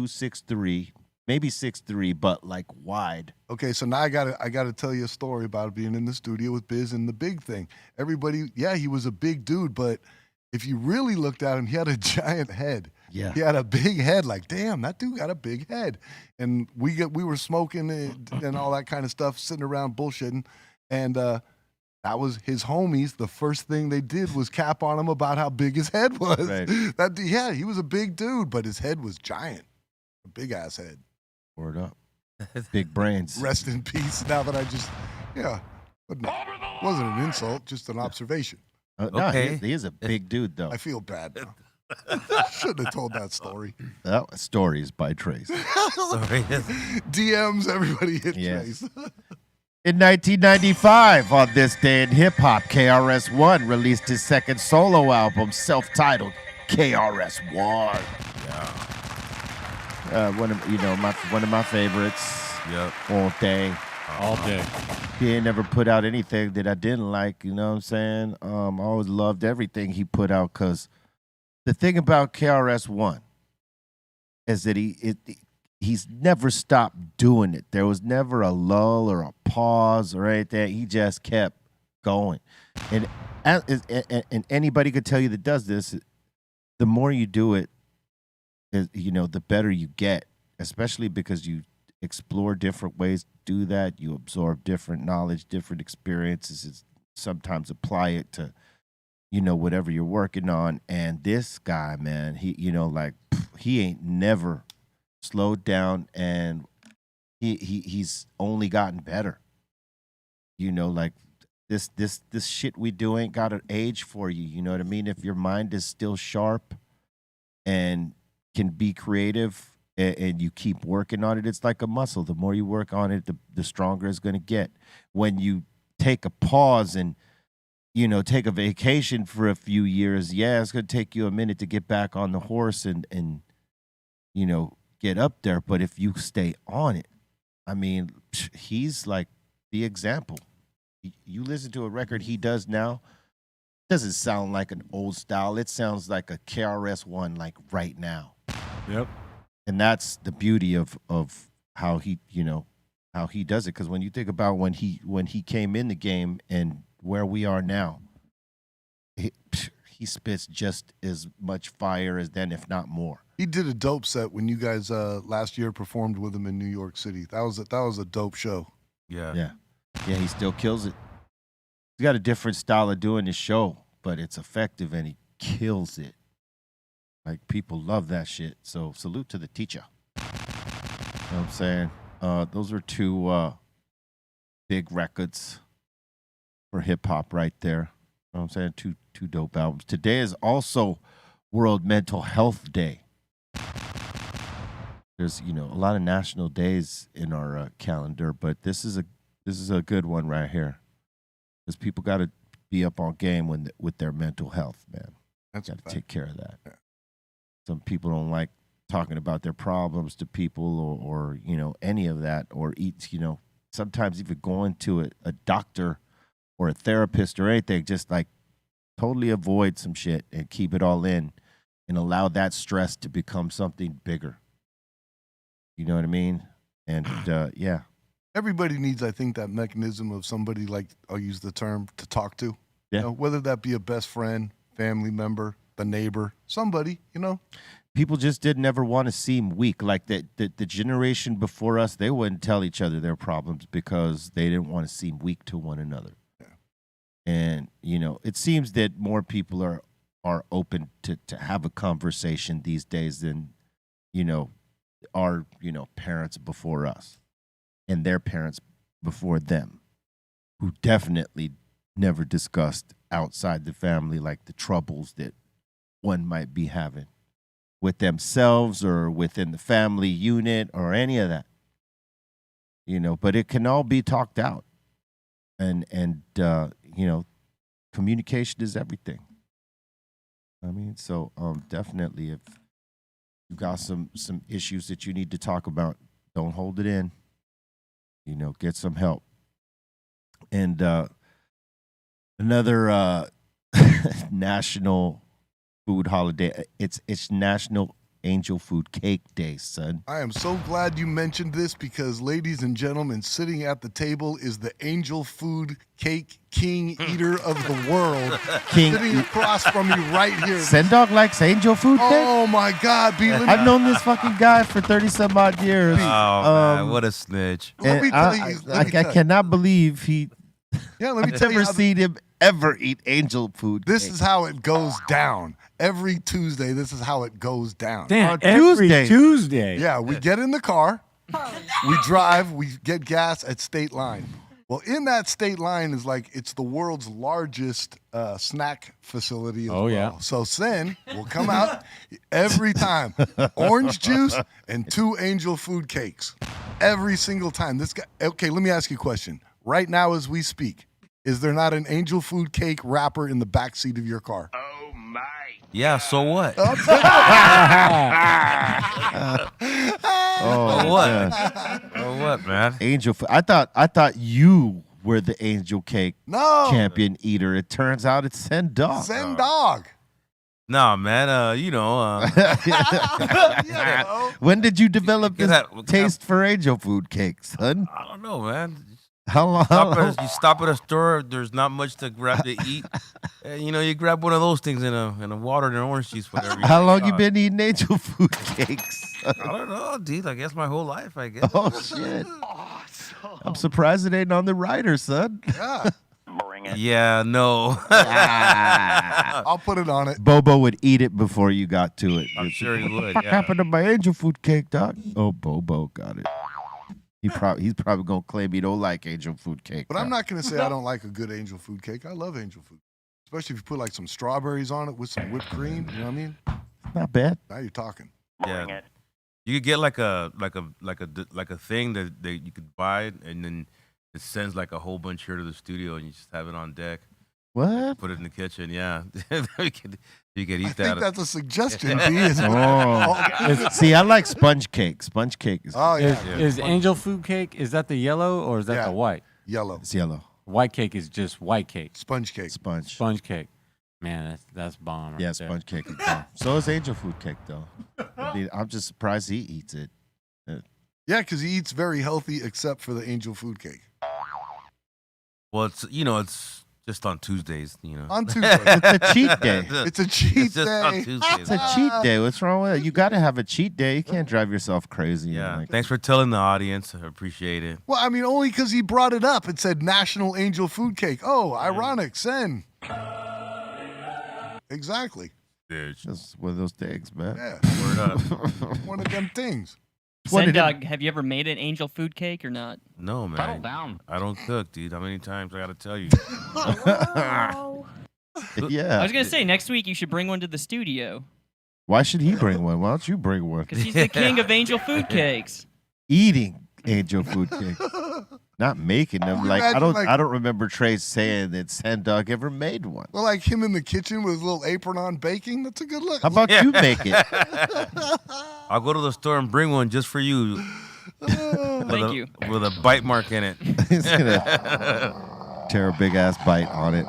6'3", maybe 6'3", but like wide. Okay, so now I gotta tell you a story about being in the studio with Biz and the big thing. Everybody, yeah, he was a big dude, but if you really looked at him, he had a giant head. Yeah. He had a big head. Like, damn, that dude got a big head. And we were smoking and all that kind of stuff, sitting around bullshitting, and that was his homies. The first thing they did was cap on him about how big his head was. Right. He was a big dude, but his head was giant, a big ass head. Word up. Big brains. Rest in peace. Now that but no, it wasn't an insult, just an observation. No, Okay. he is a big dude, though. I feel bad now. Shouldn't have told that story. That story is by Trace. Sorry. DMs, everybody hit Yes. Trace. In 1995, on this day in hip hop, KRS-One released his second solo album, self-titled KRS-One. One of my favorites. Yep. All day. All day. He ain't never put out anything that I didn't like. You know what I'm saying? I always loved everything he put out because the thing about KRS-One is that he's never stopped doing it. There was never a lull or a pause or anything. He just kept going. And anybody could tell you that does this, the more you do it, the better you get, especially because you explore different ways to do that. You absorb different knowledge, different experiences, and sometimes apply it to, whatever you're working on. And this guy, man, he ain't never slowed down and he's only gotten better. You know, like this shit we do ain't got an age for you. You know what I mean? If your mind is still sharp and can be creative and you keep working on it, it's like a muscle. The more you work on it, the stronger it's going to get. When you take a pause and, you know, take a vacation for a few years, yeah, it's going to take you a minute to get back on the horse and you know, get up there. But if you stay on it, I mean, he's like the example. You listen to a record he does now, doesn't sound like an old style. It sounds like a KRS-One, like right now. Yep. And that's the beauty of how he, you know, how he does it. Because when you think about when he came in the game and where we are now, he spits just as much fire as then, if not more. He did a dope set when you guys last year performed with him in New York City. That was a dope show. Yeah, he still kills it. He's got a different style of doing his show, but it's effective and he kills it. Like, people love that shit. So salute to the teacher. You know what I'm saying? Those were two big records for hip hop right there. You know what I'm saying? Two dope albums. Today is also World Mental Health Day. There's, you know, a lot of national days in our calendar, but this is a good one right here. Because people got to be up on game with their mental health, man. That's got to take care of that. Yeah. Some people don't like talking about their problems to people or you know, any of that, or you know, sometimes even going to a doctor or a therapist or anything, just like totally avoid some shit and keep it all in and allow that stress to become something bigger. You know what I mean? And yeah. Everybody needs, I think, that mechanism of somebody, like, I'll use the term, to talk to. Yeah. You know, whether that be a best friend, family member, the neighbor, somebody, you know. People just didn't ever want to seem weak. Like the generation before us, they wouldn't tell each other their problems because they didn't want to seem weak to one another. Yeah. And, you know, it seems that more people are open to have a conversation these days than, you know, our, you know, parents before us and their parents before them, who definitely never discussed outside the family, like the troubles that one might be having with themselves or within the family unit or any of that. You know, but it can all be talked out. And you know, communication is everything. I mean, so definitely if you got some issues that you need to talk about, don't hold it in. You know, get some help. And another national food holiday. It's National Angel Food Cake Day, son. I am so glad you mentioned this because, ladies and gentlemen, sitting at the table is the angel food cake king eater of the world. Sitting across from me right here. Sendog likes angel food cake? Oh, my God, B. I've known this fucking guy for 30-some-odd years. Oh, man, what a snitch. I cannot believe he... Yeah, let me I've tell you. never seen him ever eat angel food This cake. is how it goes down. Every Tuesday, this is how it goes down. Damn, On every Tuesday. Tuesday. Yeah, we get in the car, we drive, we get gas at State Line. Well, in that State Line is like, it's the world's largest snack facility as well. Yeah. So Sen will come out every time. Orange juice and 2 angel food cakes. Every single time. This guy. Okay, let me ask you a question. Right now as we speak, is there not an angel food cake wrapper in the back seat of your car? Oh my. Yeah, so what? Oh, what? yeah. Oh, what, man? Angel food. I thought you were the angel cake No. champion eater. It turns out it's Sendog. Sen dog. Nah, man. You know, When did you develop this Get taste for angel food cake, son? I don't know, man. How long? You stop at a store. There's not much to grab to eat. You know, you grab one of those things in a water and an orange juice, whatever. How long you been eating angel food cakes? I don't know, dude. I guess my whole life. I guess. Oh shit! I'm surprised it ain't on the rider, son. Yeah. Bring it. Yeah, no. I'll put it on it. Bobo would eat it before you got to it. I'm sure he would. What Yeah. happened to my angel food cake, doc? Oh, Bobo got it. He's probably gonna claim he don't like angel food cake. But I'm not gonna say I don't like a good angel food cake. I love angel food, especially if you put like some strawberries on it with some whipped cream. You know what I mean? Not bad. Now you're talking. Bring Yeah. it. You could get like a thing that you could buy, and then it sends like a whole bunch here to the studio, and you just have it on deck. What? Put it in the kitchen. Yeah, you could eat I that. think that's a suggestion, B. Is See, I like sponge cake. Sponge cake is Oh yeah, Is angel food cake, is that the yellow or is that Yeah. the white? yellow it's yellow. White cake is just white cake. sponge cake. Sponge. Sponge cake. Man, that's bomb. Right Yeah, there. sponge cake is good. So is angel food cake though. I mean, I'm just surprised he eats it. Yeah, because he eats very healthy, except for the angel food cake Well, it's just on Tuesdays. on Tuesday. It's a cheat day. It's a cheat It's just on day. Tuesdays. It's a cheat day. What's wrong with it? You got to have a cheat day. You can't drive yourself crazy. Yeah. Like, Thanks for telling the audience. I appreciate it. Well, I mean, only because he brought it up. It said National Angel Food Cake. Oh, ironic. Send. Exactly. Dude, just one of those things, man. Yeah, word up. one of them things. What did it- Sendog, have you ever made an angel food cake or not? No, man. Settle down. I don't cook, dude. How many times I gotta tell you? Yeah. I was gonna say next week you should bring one to the studio Why should he bring one? Why don't you bring one? because he's the king of angel food cakes. Eating angel food cake, not making them. you Like I imagine, don't, like- I don't remember Trey saying that Sandog ever made one. Well, like him in the kitchen with his little apron on baking. That's a good look. How about you make it? I'll go to the store and bring one just for you. Thank you. With a bite mark in it. He's gonna tear a big ass bite on it.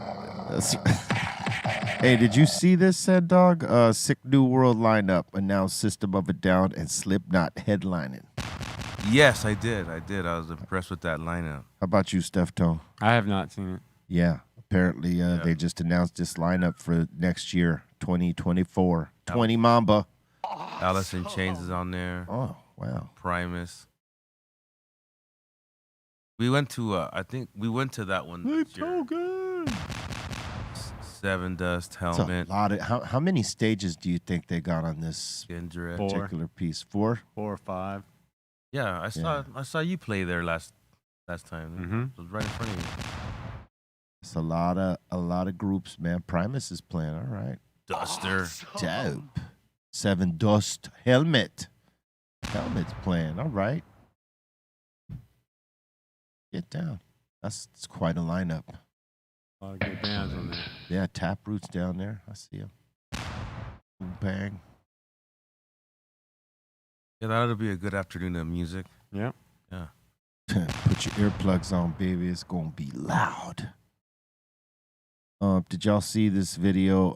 Hey, did you see this, Sandog? Sick New World lineup announced System of a Down and Slipknot headlining. Yes, I did. I was impressed with that lineup. How about you, Steph Toe? I have not seen it. Yeah, apparently they just announced this lineup for next year, 2024. 20 Mamba. Alice in Chains is on there. Oh, wow. Primus. We went to we went to that one this year. good. Seven Dust, It's Helmet, a lot of, how many stages do you think they got on this Gendra. Four. particular piece? 4? 4 or 5. Yeah, I saw you play there last time. Mhm. It was right in front of you. It's a lot of groups, man. Primus is playing. All right. Duster. Dope. 7 Dust, Helmet's playing. All right. Get down. It's quite a lineup. A lot of good bands on there. Yeah, Taproot's down there. I see him. Bang. Yeah, that ought to be a good afternoon of music. Yeah. Yeah. Put your earplugs on, baby. It's gonna be loud. Did y'all see this video?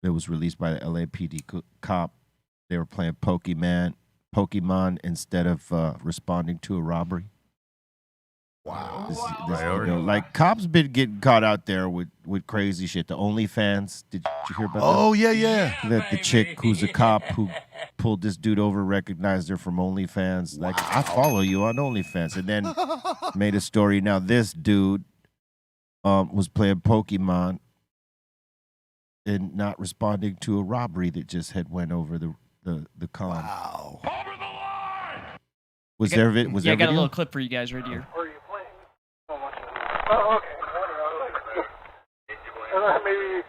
That was released by the LAPD cop. They were playing Pokemon instead of responding to a robbery. Wow. This Priority. video, like cops been getting caught out there with crazy shit. The OnlyFans. Did you hear about that? Oh yeah, yeah. That the chick who's a cop who pulled this dude over, recognized her from OnlyFans. Like, I follow you on OnlyFans. And then made a story. Now, this dude was playing Pokemon and not responding to a robbery that just had went over the con. Wow. Was there was Yeah, I there got a video? little clip for you guys right here. Where are you playing? Oh, okay. I thought maybe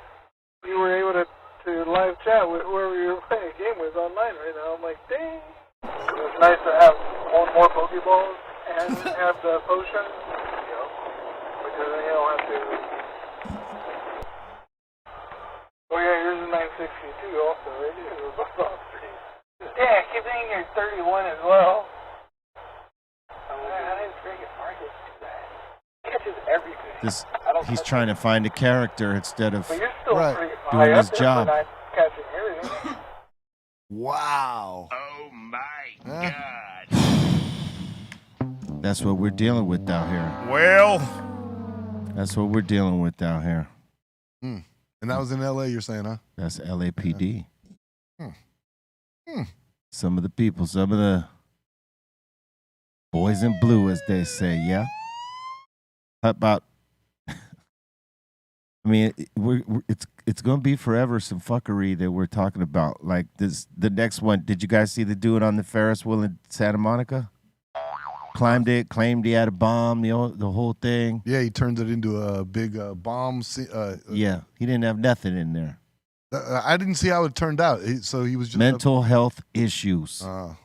you were able to live chat with whoever you were playing a game with online right now. I'm like, dang. It's nice to have one more Pokeballs and have the potion, because then you don't have to. Oh yeah, yours is 962 also, right? We're both on 3. Yeah, keep thinking you're 31 as well. I didn't freaking market catches everything. He's trying to find a character instead of But you're still Right. pretty Doing high his up there job. for not catching everything. Wow. Oh my Huh? God. that's what we're dealing with down here. Well, That's what we're dealing with down here. And that was in LA, you're saying, huh? That's LAPD. Hmm. Some of the people, some of the boys in blue, as they say, yeah. How about? I mean, it's going to be forever some fuckery that we're talking about. Like this, the next one. Did you guys see the dude on the Ferris wheel in Santa Monica? climbed it, claimed he had a bomb, the whole thing. Yeah, he turned it into a big bomb. Yeah, he didn't have nothing in there. I didn't see how it turned out. So he was just Mental health issues. Well,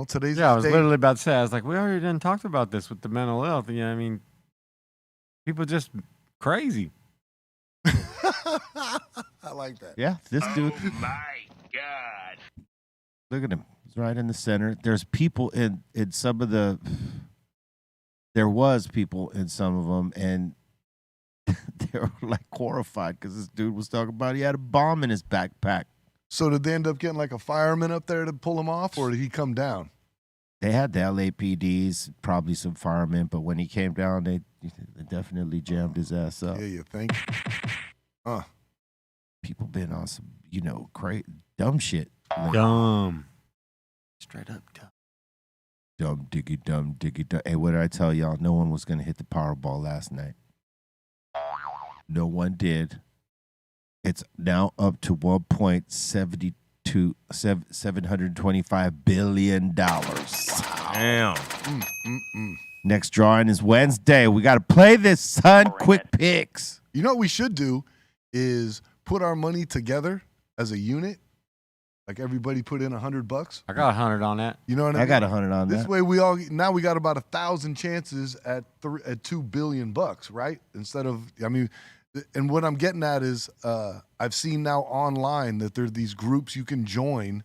today's Yeah, I was the day. literally about to say, I was like, we already done talked about this with the mental health. You know, I mean, people just crazy. I like that. Yeah, this dude. Oh my God. Look at him. He's right in the center. There's people in some of the. There was people in some of them, and they were like horrified because this dude was talking about he had a bomb in his backpack. So did they end up getting like a fireman up there to pull him off, or did he come down? They had the LAPDs, probably some firemen, but when he came down, they definitely jammed his ass up. Yeah, you think? People been on some, dumb shit. Like, Dumb. Straight up dumb. dumb, diggy, dumb. Hey, what did I tell y'all? No one was going to hit the Powerball last night. No one did. It's now up to $725 billion. Damn. Next drawing is Wednesday. We got to play this, son. Quick picks. You know what we should do is put our money together as a unit. Like everybody put in $100. I got 100 on that. You know what I mean? I got 100 on This that. way we got about 1,000 chances at $2 billion, right? Instead of, and what I'm getting at is I've seen now online that there are these groups you can join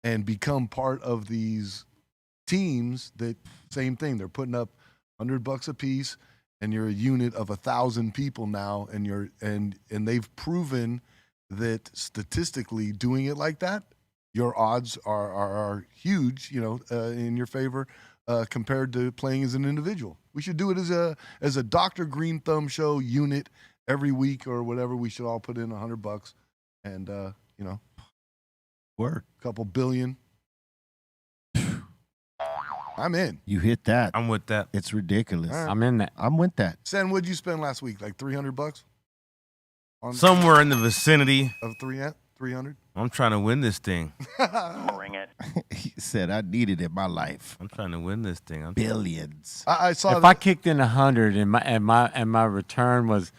and become part of these teams that same thing. They're putting up $100 a piece, and you're a unit of 1,000 people now, and they've proven that statistically doing it like that, your odds are huge, in your favor compared to playing as an individual. We should do it as a Dr. Greenthumb show unit every week or whatever. We should all put in $100 and Word. a couple billion. I'm in. You hit that. I'm with that. It's ridiculous. All right. I'm in that. I'm with that. Sen, what'd you spend last week? Like $300 on Somewhere in the vicinity. of 300. I'm trying to win this thing. Bring it. He said, I need it in my life. I'm trying to win this thing. Billions. I saw If I kicked in 100 and my return was,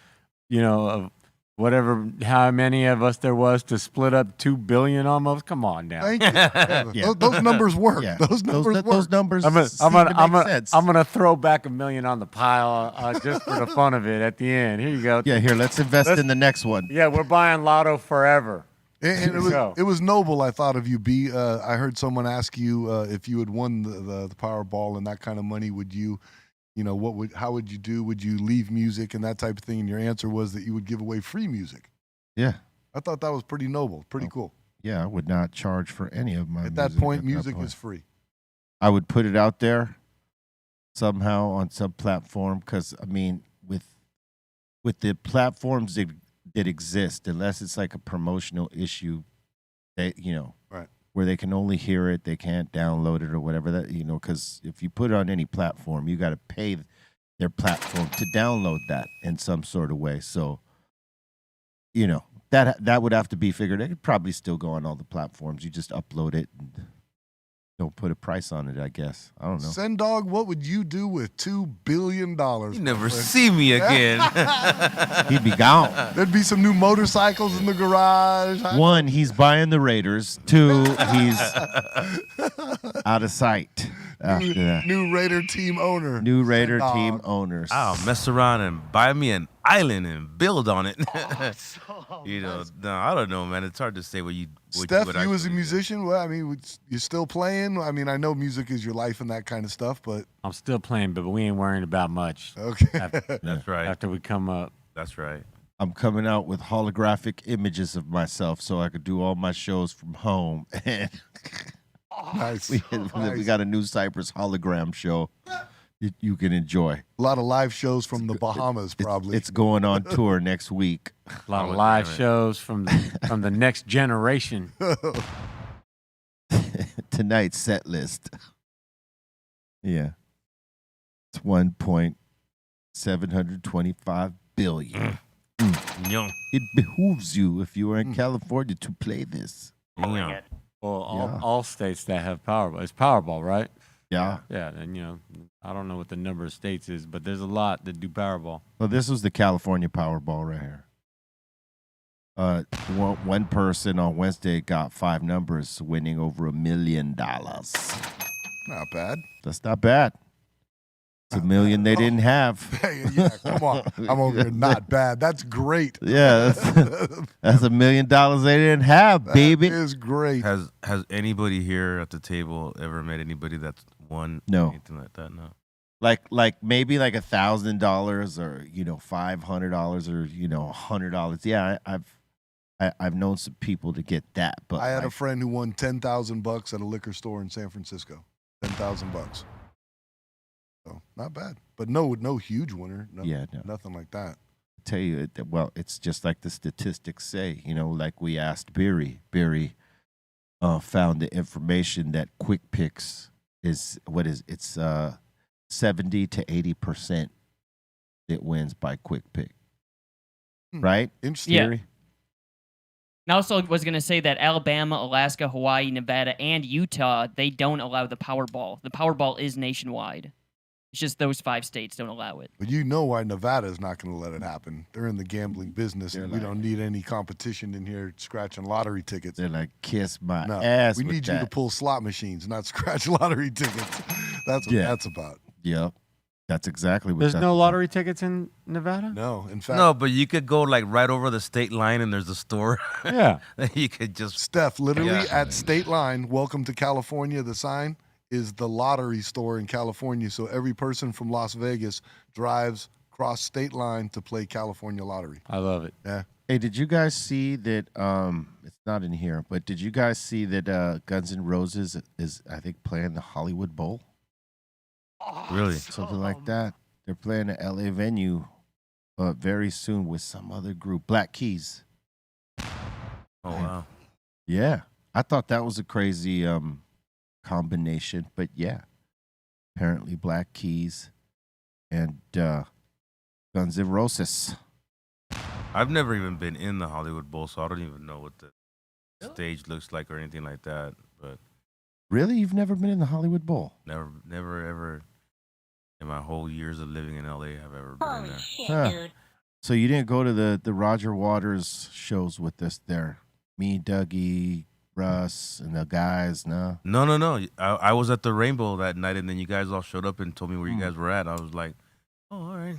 of whatever, how many of us there was to split up 2 billion almost. Come on now. Thank you. Yeah, Yeah. Those numbers work. Yeah. Those numbers work. Those numbers I'm seem to make sense. gonna throw back $1 million on the pile just for the fun of it at the end. Here you go. Yeah, here, let's invest in the next one. Yeah, we're buying Lotto forever. And Go. it was noble, I thought, of you, B. I heard someone ask you if you had won the Powerball and that kind of money, would you, how would you do? Would you leave music and that type of thing? And your answer was that you would give away free music. Yeah. I thought that was pretty noble, pretty cool. Yeah, I would not charge for any of my At that music point, at that music point. is free. I would put it out there somehow on some platform because, with the platforms that exist, unless it's like a promotional issue, that, Right. where they can only hear it, they can't download it or whatever, that, because if you put it on any platform, you got to pay their platform to download that in some sort of way. So, that would have to be figured. It could probably still go on all the platforms. You just upload it and don't put a price on it, I guess. I don't know. Sendog, what would you do with $2 billion? You never see me again. He'd be gone. There'd be some new motorcycles in the garage. One, he's buying the Raiders. Two, he's out of sight after that. New Raider team owner. New Raider Sendog. team owners. I'll mess around and buy me an island and build on it. No, I don't know, man. It's hard to say what you would Steph, you as a actually do. musician, you're still playing? I know music is your life and that kind of stuff, but I'm still playing, but we ain't worrying about much. okay. That's right. After we come up. That's right. I'm coming out with holographic images of myself so I could do all my shows from home. And Nice. we Nice. got a new Cypress hologram show you can enjoy. A lot of live shows from the Bahamas, probably. It's going on tour next week. A lot Oh, of live damn it. shows from the next generation. Tonight's set list. Yeah. It's 1.725 billion. Young. It behooves you, if you are in California, to play this. Bring Young. it. Well, Yeah. all states that have Powerball. It's Powerball, right? Yeah. Yeah, and I don't know what the number of states is, but there's a lot that do Powerball. Well, this was the California Powerball right here. One person on Wednesday got 5 numbers, winning over $1 million. Not bad. That's not bad. It's $1 million they didn't have. Yeah, come on. I'm over here. Not bad. That's great. Yeah, that's $1 million they didn't have, baby. That is great. Has anybody here at the table ever met anybody that's won No. anything like that? No. Like maybe like $1,000 or $500 or $100. Yeah, I've known some people to get that, but I had a friend who won $10,000 at a liquor store in San Francisco. $10,000. So not bad, but no huge winner. No, Yeah, no. nothing like that. tell you, well, it's just like the statistics say. Like we asked Beery. Beery found the information that Quick Picks is it's 70 to 80% it wins by Quick Pick. Right? Interesting. Yeah. Beery? And I also was going to say that Alabama, Alaska, Hawaii, Nevada, and Utah, they don't allow the Powerball. The Powerball is nationwide. It's just those 5 states don't allow it. But you know why Nevada is not going to let it happen. They're in the gambling business, and we like- don't need any competition in here scratching lottery tickets. They're like, kiss my No, ass. we with need you that. to pull slot machines, not scratch lottery tickets. That's what Yeah. that's about. Yep. That's exactly what There's that's no about. lottery tickets in Nevada? No, in fact, No, but you could go like right over the state line and there's a store. Yeah. You could just Steph, literally Yeah. at state line, welcome to California, the sign is the lottery store in California. So every person from Las Vegas drives across state line to play California lottery. I love it. Yeah. Hey, did you guys see that? It's not in here, but did you guys see that Guns N' Roses is, I think, playing the Hollywood Bowl? really. Something like that. They're playing an LA venue very soon with some other group, Black Keys. Oh wow. Yeah, I thought that was a crazy combination, but yeah, apparently Black Keys and Guns N' Roses. I've never even been in the Hollywood Bowl, so I don't even know what the stage looks like or anything like that. But Really, you've never been in the Hollywood Bowl? never ever in my whole years of living in LA have I ever been in there. Huh. So you didn't go to the Roger Waters shows with us there? Me, Dougie, Russ, and the guys, no? No. I was at the Rainbow that night, and then you guys all showed up and told me where you guys were at. I was like, oh, all right.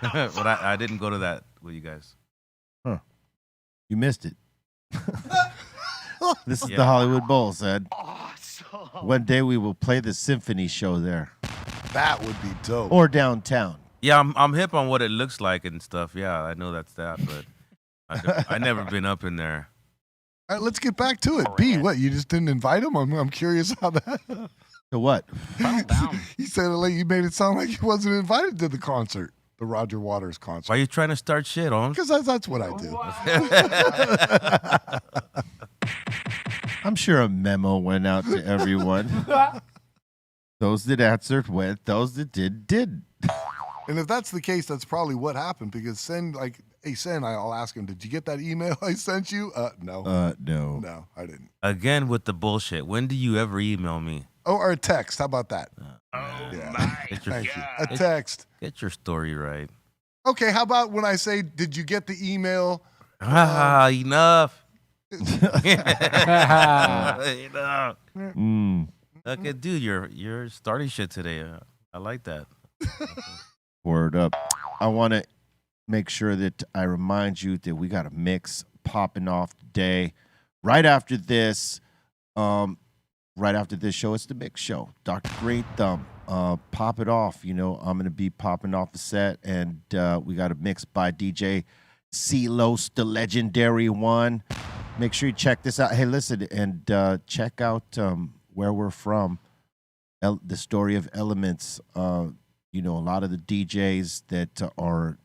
But I didn't go to that with you guys. You missed it. This is Yeah. the Hollywood Bowl, son. One day we will play the symphony show there. That would be dope. Or downtown. Yeah, I'm hip on what it looks like and stuff. Yeah, I know that's that, but I never been up in there. All right, let's get back to it. B, what, you just didn't invite him? I'm curious how that. So what? He said it like you made it sound like he wasn't invited to the concert, the Roger Waters Why concert. are you trying to start shit on? Because that's what I do. I'm sure a memo went out to everyone. Those that answered went. Those that did. And if that's the case, that's probably what happened. Because Sen, I'll ask him, did you get that email I sent you? No. No. No, I didn't. Again with the bullshit. When do you ever email me? Oh, or a text. How about that? Get your, Thank you. A text. get your story right. Okay, how about when I say, did you get the email? Enough. Enough. Mm. Okay, dude, you're starting shit today. I like that. Word up. I want to make sure that I remind you that we got a mix popping off today. Right after this show, it's the mix show. Dr. Greenthumb, pop it off. I'm going to be popping off the set, and we got a mix by DJ C-Los, the legendary one. Make sure you check this out. Hey, listen, and check out where we're from, the story of Elements. A lot of the DJs that are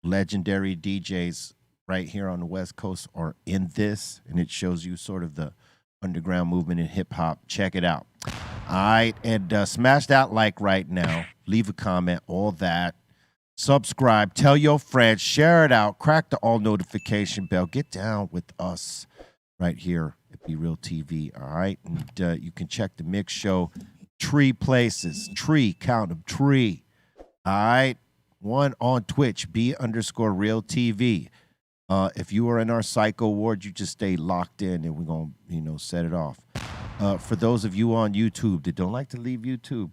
legendary DJs right here on the West Coast are in this, and it shows you sort of the underground movement in hip-hop. Check it out. All right, and smash that like right now. Leave a comment, all that. Subscribe, tell your friends, share it out, crack the all notification bell. Get down with us right here at Be Real TV, all right? And you can check the mix show Tree places. Tree, count them. Tree. All right. One on Twitch, B_real TV. If you are in our Psycho Ward, you just stay locked in and we're going to, set it off. For those of you on YouTube that don't like to leave YouTube,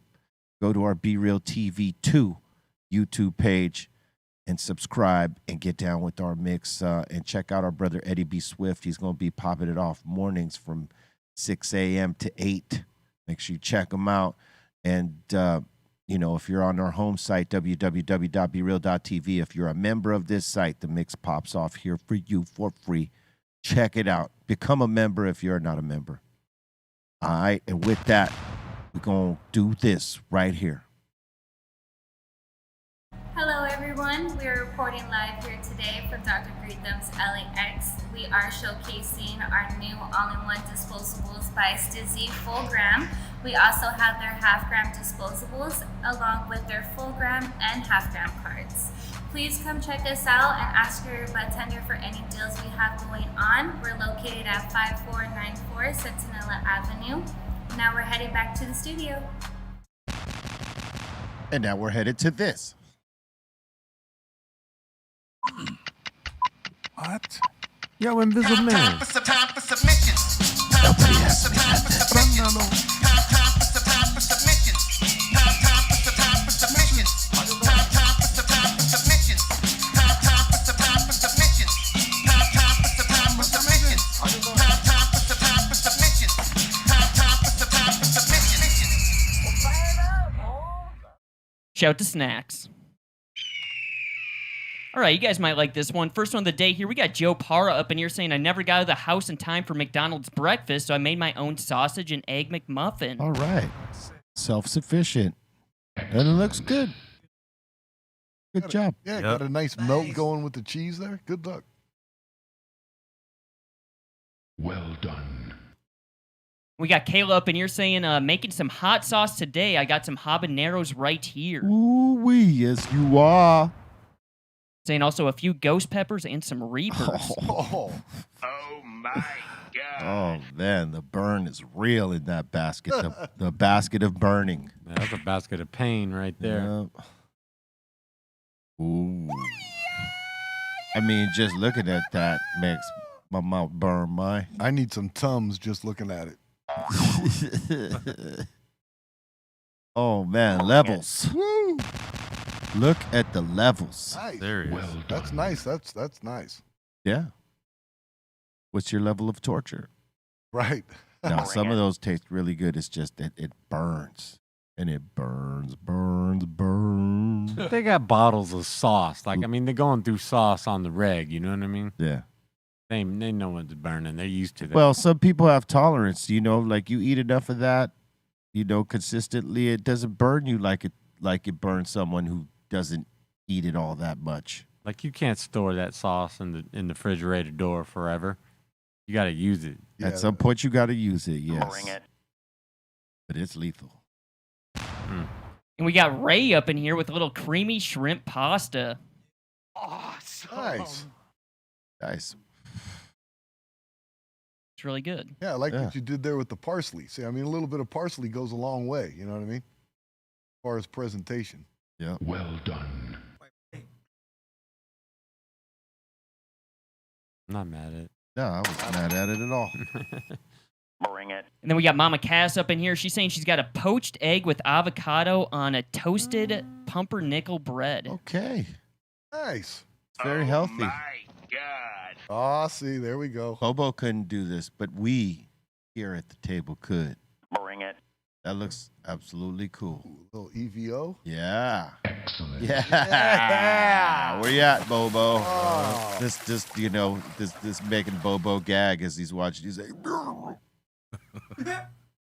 go to our Be Real TV 2 YouTube page and subscribe and get down with our mix and check out our brother Eddie B. Swift. He's going to be popping it off mornings from 6 a.m. to 8. Make sure you check him out. And, if you're on our home site, www.bereal.tv, if you're a member of this site, the mix pops off here for you for free. Check it out. Become a member if you're not a member. All right. And with that, we're going to do this right here. Hello everyone, we're reporting live here today from Dr. Greenthumb's LAX. We are showcasing our new all-in-one disposables by Stizzy Full Gram. We also have their half-gram disposables along with their full gram and half-gram cards. Please come check us out and ask your bartender for any deals we have going on. We're located at 5494 Centinela Avenue. Now we're heading back to the studio. And now we're headed to this. What? Yo, Invisible Man. Time for submissions. Time for submissions. Time for submissions. Time for submissions. Time for submissions. Time for submissions. Time for submissions. Shout to Snacks. All right, you guys might like this one. First one of the day here. We got Joe Para up in here saying, I never got out of the house in time for McDonald's breakfast, so I made my own sausage and egg McMuffin. All right. Self-sufficient. And it looks good. Good job. Yeah, got a nice melt going with the cheese there. Good luck. Well done. We got Kayla up in here saying, making some hot sauce today. I got some habaneros right here. Ooh-wee, yes you are. Saying also a few ghost peppers and some reapers. Oh my God. Oh, man, the burn is real in that basket. The basket of burning. Yeah, that's a basket of pain right there. Yep. Ooh. I mean, just looking at that makes my mouth burn, I need some Tums just looking at it. Oh, man, levels. Woo! Look at the levels. Nice. There he is. Well done. That's nice. That's nice. Yeah. What's your level of torture? Right. Now, some of those taste really good. It's just that it burns. And it burns. They got bottles of sauce. Like, I mean, they're going through sauce on the reg. You know what I mean? Yeah. They know what's burning. They're used to that. Well, some people have tolerance. Like you eat enough of that, consistently, it doesn't burn you like it burns someone who doesn't eat it all that much. Like, you can't store that sauce in the refrigerator door forever. You got to use it. Yeah. At some point, you got to use it, yes. Bring it. But it's lethal. And we got Ray up in here with a little creamy shrimp pasta. Awesome. Nice. Nice. It's really good. Yeah, I like what you did there with the parsley. See, I mean, a little bit of parsley goes a long way. You know what I mean? As far as presentation. Yeah. Well done. I'm not mad at it. No, I wasn't mad at it at all. Bring it. And then we got Mama Cass up in here. She's saying she's got a poached egg with avocado on a toasted pumpernickel bread. Okay. Nice. It's very healthy. My God. Ah, see, there we go. Bobo couldn't do this, but we here at the table could. Bring it. That looks absolutely cool. Ooh, little EVO. Yeah. Excellent. Yeah. Where you at, Bobo? Oh. This making Bobo gag as he's watching. He's like,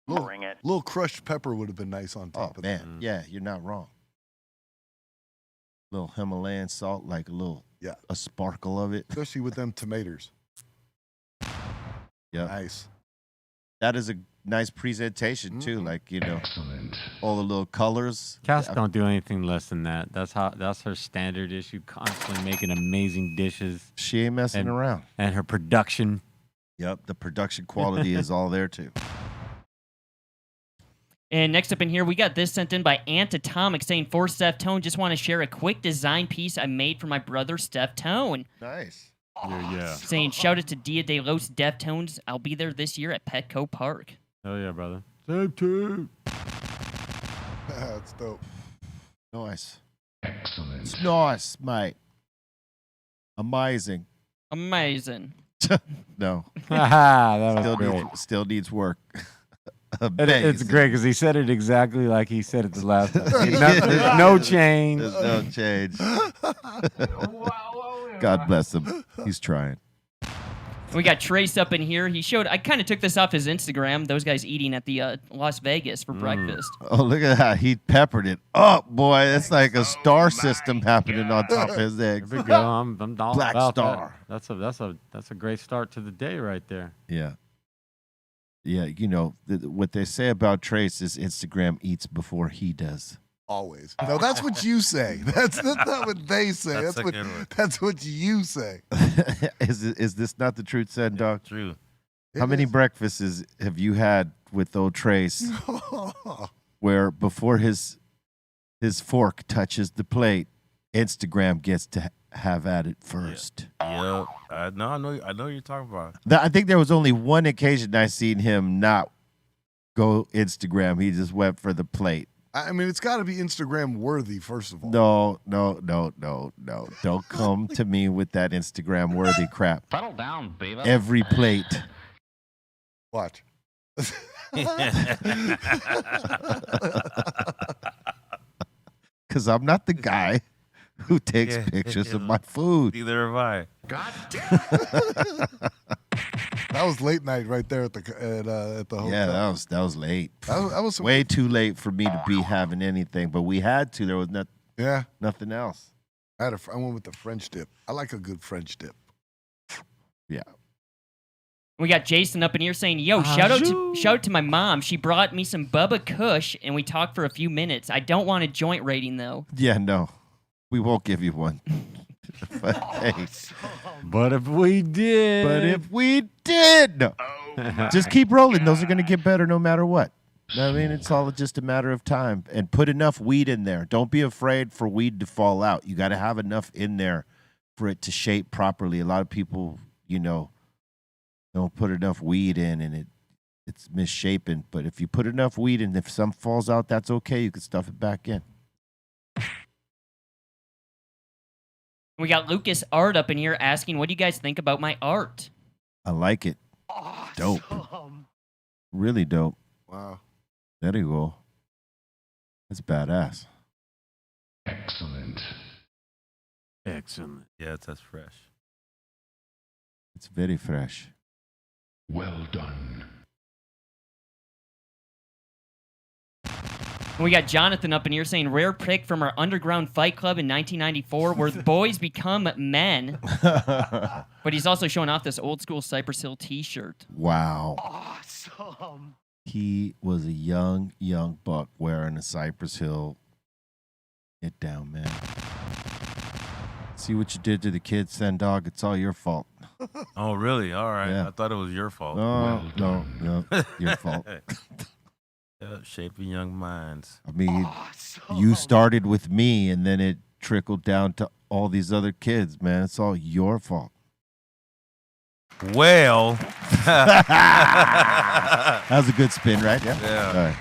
Bring it. Little crushed pepper would have been nice on top oh, of man. Yeah, you're not wrong. Little Himalayan salt, like a sparkle of it. that. Especially with them tomatoes. Yeah. Nice. That is a nice presentation, too. Mhm. Like, Excellent. all the little colors. Cass don't do anything less than that. That's her standard issue. Constantly making amazing dishes, She ain't messing around. and her production. Yep, the production quality is all there, too. And next up in here, we got this sent in by Antatomic saying, for Steph Tone, just want to share a quick design piece I made for my brother, Steph Tone. Nice. Yeah. Saying, shout out to Dia de los Deftones. I'll be there this year at Petco Park. Hell yeah, brother. Steph Tone. That's dope. Nice. Excellent. It's nice, mate. Amazing. Amazing. No. That was great. Still needs work. It's great because he said it exactly like he said it the last time. There's no change. There's no change. God bless him. He's trying. We got Trace up in here. He showed, I kind of took this off his Instagram, those guys eating at the Las Vegas for breakfast. Oh, look at that. He peppered it up, boy. It's like a star system happening on top of his eggs. There we go. I'm all Black about Star. That. That's a great start to the day right there. Yeah. Yeah, you know, what they say about Trace is Instagram eats before he does. Always. No, that's what you say. That's not what they say. That's what you say. Is this not the truth, said dog? True. How many breakfasts have you had with old Trace where before his fork touches the plate, Instagram gets to have at it first? Yeah. I know what you're talking about. I think there was only one occasion I seen him not go Instagram. He just went for the plate. I mean, it's got to be Instagram worthy, first of all. No. Don't come to me with that Instagram worthy crap. Settle down, baby. Every plate. Watch. Because I'm not the guy who takes pictures of my food. Neither have I. God damn. That was late night right there at the hotel. Yeah, that was late. That was way too late for me to be having anything, but we had to. There was nothing else. I went with the French dip. I like a good French dip. Yeah. We got Jason up in here saying, yo, shout out to my mom. She brought me some Bubba Kush, and we talked for a few minutes. I don't want a joint rating, though. Yeah, no. We won't give you one. But, hey. But if we did. No. Just keep rolling. Those are going to get better no matter what. I mean, it's all just a matter of time. And put enough weed in there. Don't be afraid for weed to fall out. You got to have enough in there for it to shape properly. A lot of people, don't put enough weed in and it's misshapen. But if you put enough weed in, if some falls out, that's okay. You can stuff it back in. We got Lucas Art up in here asking, what do you guys think about my art? I like it. Dope. Really dope. Wow. There you go. That's badass. Excellent. Yeah, that's fresh. It's very fresh. Well done. We got Jonathan up in here saying, rare pick from our underground fight club in 1994 where the boys become men. But he's also showing off this old school Cypress Hill t-shirt. Wow. Awesome. He was a young buck wearing a Cypress Hill. Get down, man. See what you did to the kids, Sen Dog? It's all your fault. Oh, really? All right. Yeah. I thought it was your fault. No, your fault. Yeah, shaping young minds. I mean, you started with me, and then it trickled down to all these other kids, man. It's all your fault. Well. That was a good spin, right? Yeah. Yeah. All right.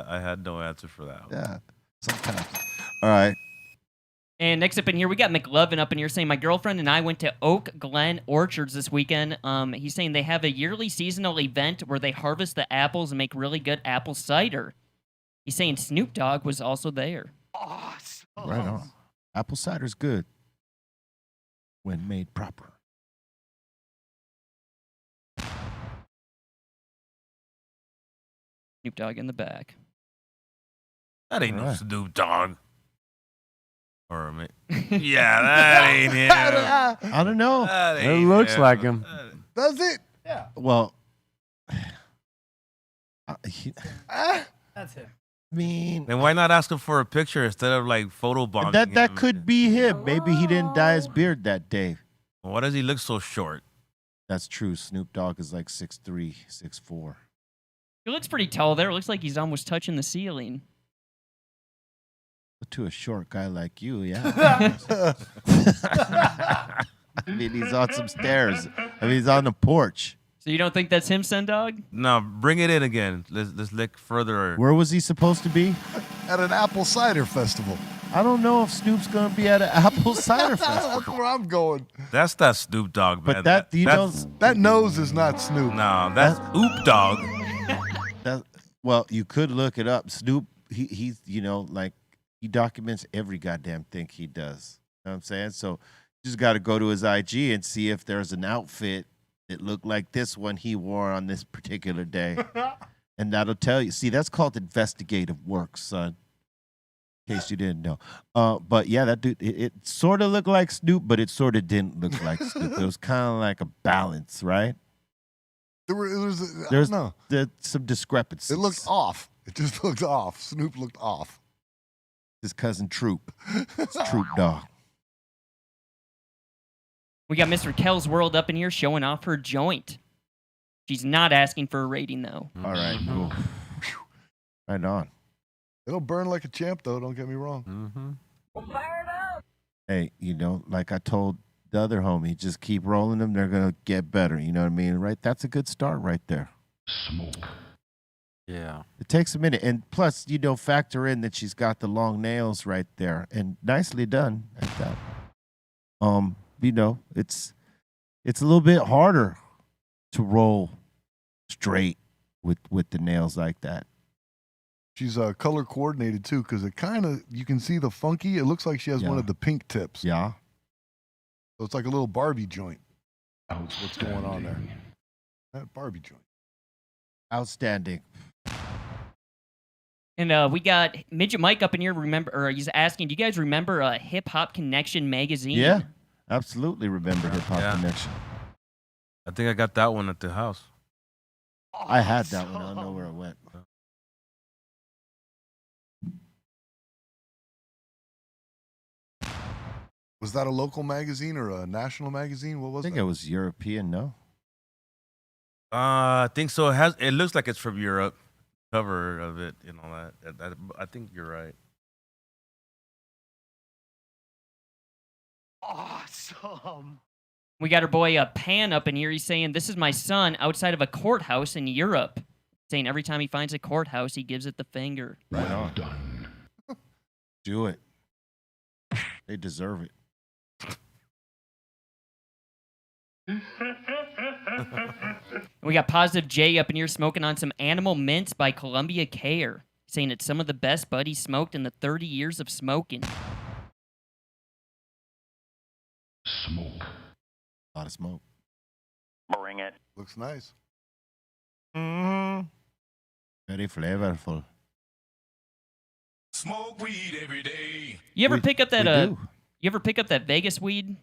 I had no answer for that one. Yeah. Sometimes. All right. And next up in here, we got McLovin up in here saying, my girlfriend and I went to Oak Glen Orchards this weekend. He's saying they have a yearly seasonal event where they harvest the apples and make really good apple cider. He's saying Snoop Dogg was also there. Awesome. Right on. Apple cider's good when made proper. Snoop Dogg in the back. That ain't All no right. Snoop Dogg. Or, yeah, that ain't him. I don't know. That It ain't looks him. like him. Does it? Well, That's him. I mean, Then why not ask him for a picture instead of like photobombing that him? could be him. Maybe he didn't dye his beard that day. Why does he look so short? That's true. Snoop Dogg is like 6'3", 6'4". He looks pretty tall there. It looks like he's almost touching the ceiling. To a short guy like you, yeah. I mean, he's on some stairs. I mean, he's on the porch. So you don't think that's him, Sendog? No, bring it in again. Let's look further. Where was he supposed to be? At an apple cider festival. I don't know if Snoop's going to be at an apple cider festival. That's where I'm going. That's not Snoop Dogg, man. But that nose is not Snoop. No, that's Oop Dog. Well, you could look it up. Snoop, he's, you know, like, he documents every goddamn thing he does. You know what I'm saying? So you just got to go to his IG and see if there's an outfit that looked like this one he wore on this particular day. And that'll tell you. See, that's called investigative work, son. In case you didn't know. But yeah, that dude, it sort of looked like Snoop, but it sort of didn't look like Snoop. It was kind of like a balance, right? There's some discrepancies. It looked off. It just looked off. Snoop looked off. His cousin Troop. It's Troop Dog. We got Mr. Kel's World up in here showing off her joint. She's not asking for a rating, though. All right, cool. Right on. It'll burn like a champ, though. Don't get me wrong. Hey, you know, like I told the other homie, just keep rolling them. They're going to get better. You know what I mean? Right? That's a good start right there. Smoke. Yeah. It takes a minute. And plus, you know, factor in that she's got the long nails right there. And nicely done at that. You know, it's a little bit harder to roll straight with the nails like that. She's color coordinated too, because it kind of, you can see the funky. It looks like she has one of the pink tips. Yeah. So it's like a little Barbie joint. What's going on there? That Barbie joint. Outstanding. And we got Midget Mike up in here. He's asking, do you guys remember Hip Hop Connection magazine? Yeah, absolutely remember Hip Hop Connection. I think I got that one at the house. I had that one. I don't know where it went. Was that a local magazine or a national magazine? What was it? I think it was European, no? I think so. It looks like it's from Europe. Cover of it, you know that. I think you're right. Awesome. We got our boy Pan up in here. He's saying, this is my son outside of a courthouse in Europe. Saying every time he finds a courthouse, he gives it the finger. Right on. Done. Do it. They deserve it. We got Positive J up in here smoking on some Animal Mints by Columbia Care. Saying it's some of the best bud he smoked in the 30 years of smoking. Smoke. A lot of smoke. Bring it. Looks nice. Very flavorful. Smoke weed every day. You ever pick up that You ever pick up that Vegas weed,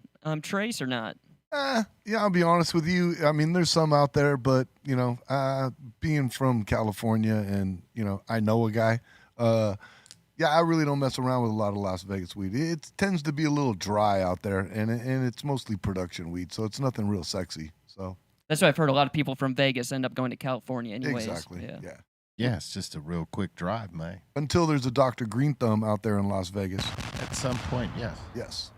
Trace, or not? Yeah, I'll be honest with you. I mean, there's some out there, but, you know, being from California and, you know, I know a guy, yeah, I really don't mess around with a lot of Las Vegas weed. It tends to be a little dry out there, and it's mostly production weed, so it's nothing real sexy. So That's why I've heard a lot of people from Vegas end up going to California anyways. Exactly, yeah. Yeah, it's just a real quick drive, man. Until there's a Dr. Greenthumb out there in Las Vegas. At some point, yes. Yes.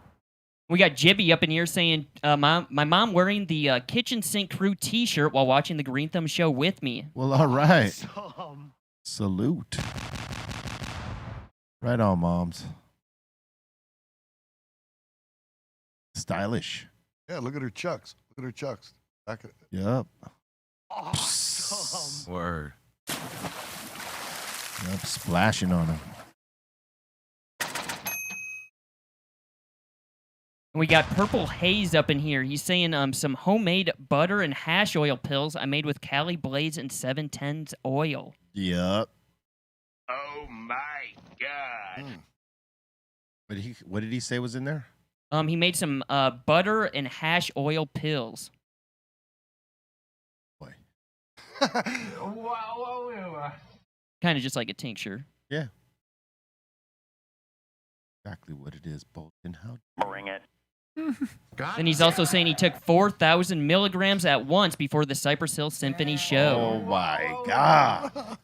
We got Jibby up in here saying, my mom wearing the Kitchen Sink Crew t-shirt while watching the Greenthumb show with me. Well, all right. Awesome. Salute. Right on, moms. Stylish. Yeah, look at her chucks. Look at her chucks. Back at Yep. Awesome. Word. Yep, splashing on them. And we got Purple Haze up in here. He's saying some homemade butter and hash oil pills I made with Cali Blades and 710's oil. Yep. Oh my God. What did he say was in there? He made some butter and hash oil pills. Boy. Wow. Kind of just like a tincture. Yeah. Exactly what it is, Bolton. How? Bring it. Then he's also saying he took 4,000 milligrams at once before the Cypress Hill Symphony show. Oh my God.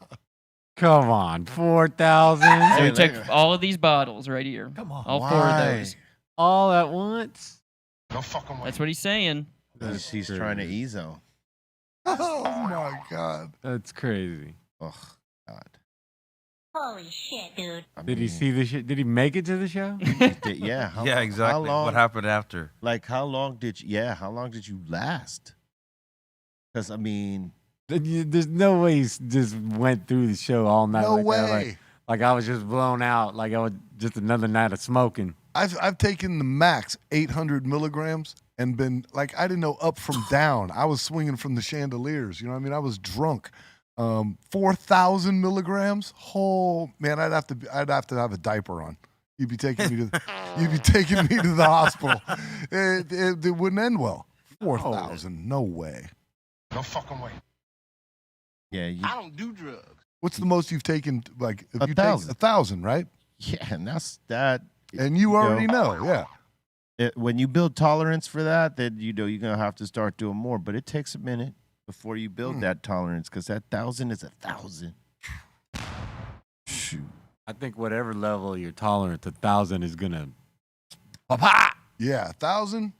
Come on, 4,000 So he took all of these bottles right here. Come on. All 4 of those. all at once. No fucking way. That's what he's saying. He's trying to ease on. Oh my God. That's crazy. Oh God. Holy shit, dude. Did he see the shit? Did he make it to the show? Yeah. Yeah, exactly. How long, What happened after? Like, how long did you last? Because, I mean, There's no way he just went through the show all night. No like way. That. Like I was just blown out. Like I was just another night of smoking. I've taken the max 800 milligrams and been like, I didn't know up from down. I was swinging from the chandeliers. You know what I mean? I was drunk. 4,000 milligrams. Oh man, I'd have to have a diaper on. You'd be taking me to the hospital. It wouldn't end well. 4,000, no way. No fucking way. yeah, I don't do drugs. What's the most you've taken? Like if you take 1,000. 1,000, right? yeah, and that's that. And you already know, yeah. When you build tolerance for that, then you're gonna have to start doing more. But it takes a minute before you build that tolerance, because that 1,000 is 1,000. Shoot. I think whatever level you're tolerant, 1,000 is gonna. Yeah, 1,000.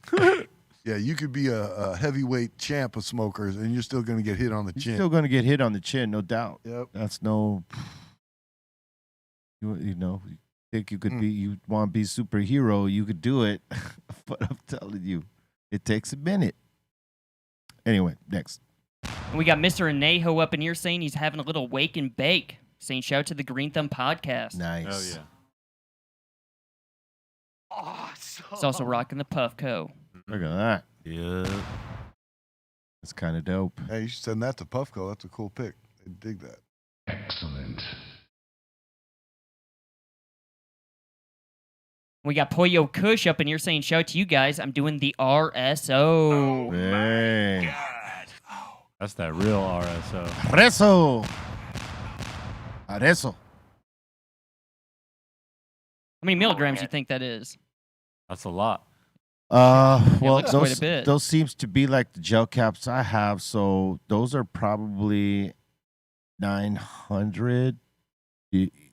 Yeah, you could be a heavyweight champ of smokers, and you're still gonna get hit on the You're chin. still gonna get hit on the chin, no doubt. Yep. That's no. You know, you think you could be, you want to be superhero, you could do it, but I'm telling you, it takes a minute. Anyway, next. And we got Mr. Anejo up in here saying he's having a little wake and bake. Saying shout out to the Greenthumb podcast. Nice. Oh yeah. Awesome. He's also rocking the Puffco. Look at that. Yeah. That's kind of dope. Hey, you should send that to Puffco. That's a cool pick. I dig that. Excellent. We got Pollo Kush up in here saying shout out to you guys. I'm doing the RSO. Hey. That's that real RSO. Arreso. Arreso. How many milligrams do you think that is? That's a lot. Well, looks quite a bit. those seems to be like the gel caps I have, so those are probably 900.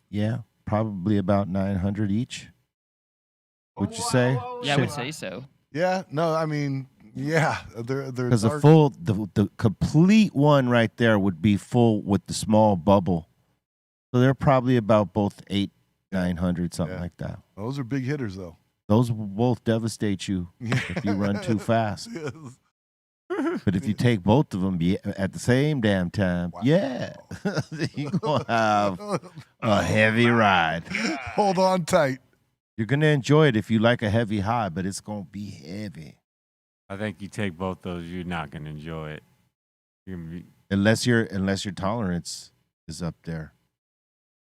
Yeah, probably about 900 each. Would you say? Yeah, I would say so. Yeah, no, I mean, yeah, they're Because the dark. full, the complete one right there would be full with the small bubble. So they're probably about both 900, something Yeah. like that. Those are big hitters, though. Those will both devastate you if you run too fast. Yes. But if you take both of them at the same damn time, yeah, you're going to have a heavy ride. Hold on tight. You're going to enjoy it if you like a heavy high, but it's going to be heavy. I think you take both those, you're not gonna enjoy it. You're gonna be, Unless your tolerance is up there.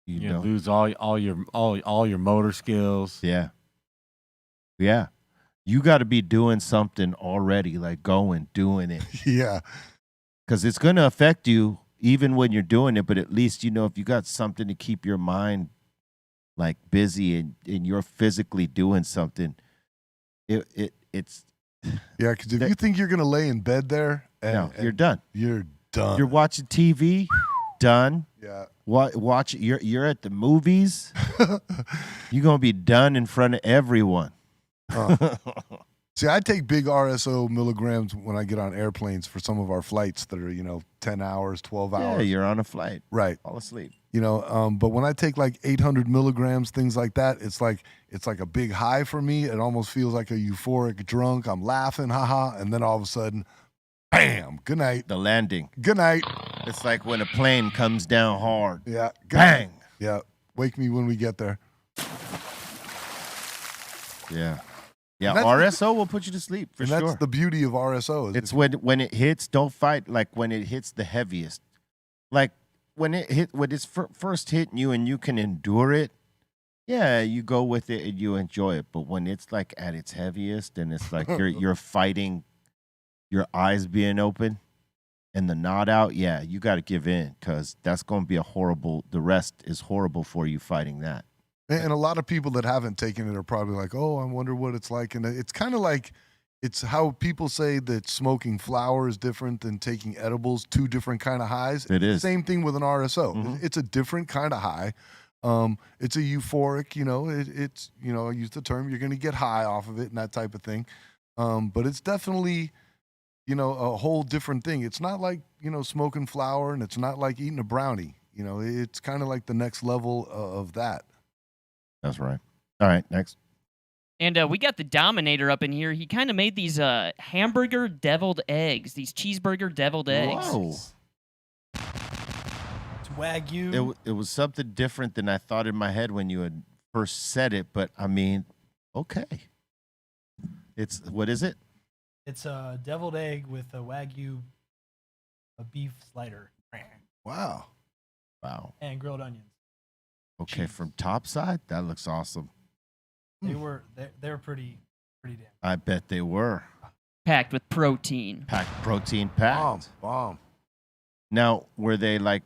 you know. lose all your motor skills. Yeah. Yeah. You got to be doing something already, like doing it. Yeah. Because it's going to affect you even when you're doing it, but at least, if you got something to keep your mind like busy and you're physically doing something, it's Yeah, because if you think you're going to lay in bed there, and you're done. You're done. You're watching TV, done. Yeah. Watch. You're at the movies. You're gonna be done in front of everyone. See, I take big RSO milligrams when I get on airplanes for some of our flights that are, 10 hours, 12 Yeah, hours. you're on a flight. Right. Fall asleep. But when I take like 800 milligrams, things like that, it's like a big high for me. It almost feels like a euphoric drunk. I'm laughing, haha, and then all of a sudden, bam, good night. The landing. Good night. It's like when a plane comes down hard. Yeah. Good Bang. night. Yeah. Wake me when we get there. Yeah. Yeah, And that's- RSO will put you to sleep for and sure. that's the beauty of RSO. Is It's when it hits, don't fight like when it hits the heaviest. Like when it's first hitting you and you can endure it, yeah, you go with it and you enjoy it. But when it's like at its heaviest and it's like you're fighting your eyes being open and the nod out, yeah, you got to give in because that's going to be the rest is horrible for you fighting that. And a lot of people that haven't taken it are probably like, oh, I wonder what it's like. And it's kind of like it's how people say that smoking flower is different than taking edibles, two different kind of highs. It is. Same thing with an RSO. Mhm. It's a different kind of high. It's a euphoric, it's, I use the term, you're going to get high off of it and that type of thing. But it's definitely, a whole different thing. It's not like, smoking flower, and it's not like eating a brownie. It's kind of like the next level of that. That's right. All right, next. And we got the Dominator up in here. He kind of made these hamburger deviled eggs, these cheeseburger deviled eggs. Whoa. It's Wagyu. It was something different than I thought in my head when you had first said it, but I mean, okay. What is it? It's a deviled egg with a Wagyu beef slider. Wow. Wow. And grilled onions. Okay, from top side, that looks awesome. They were pretty damn. I bet they were. Packed with protein. Protein packed. Bomb. Now, were they like?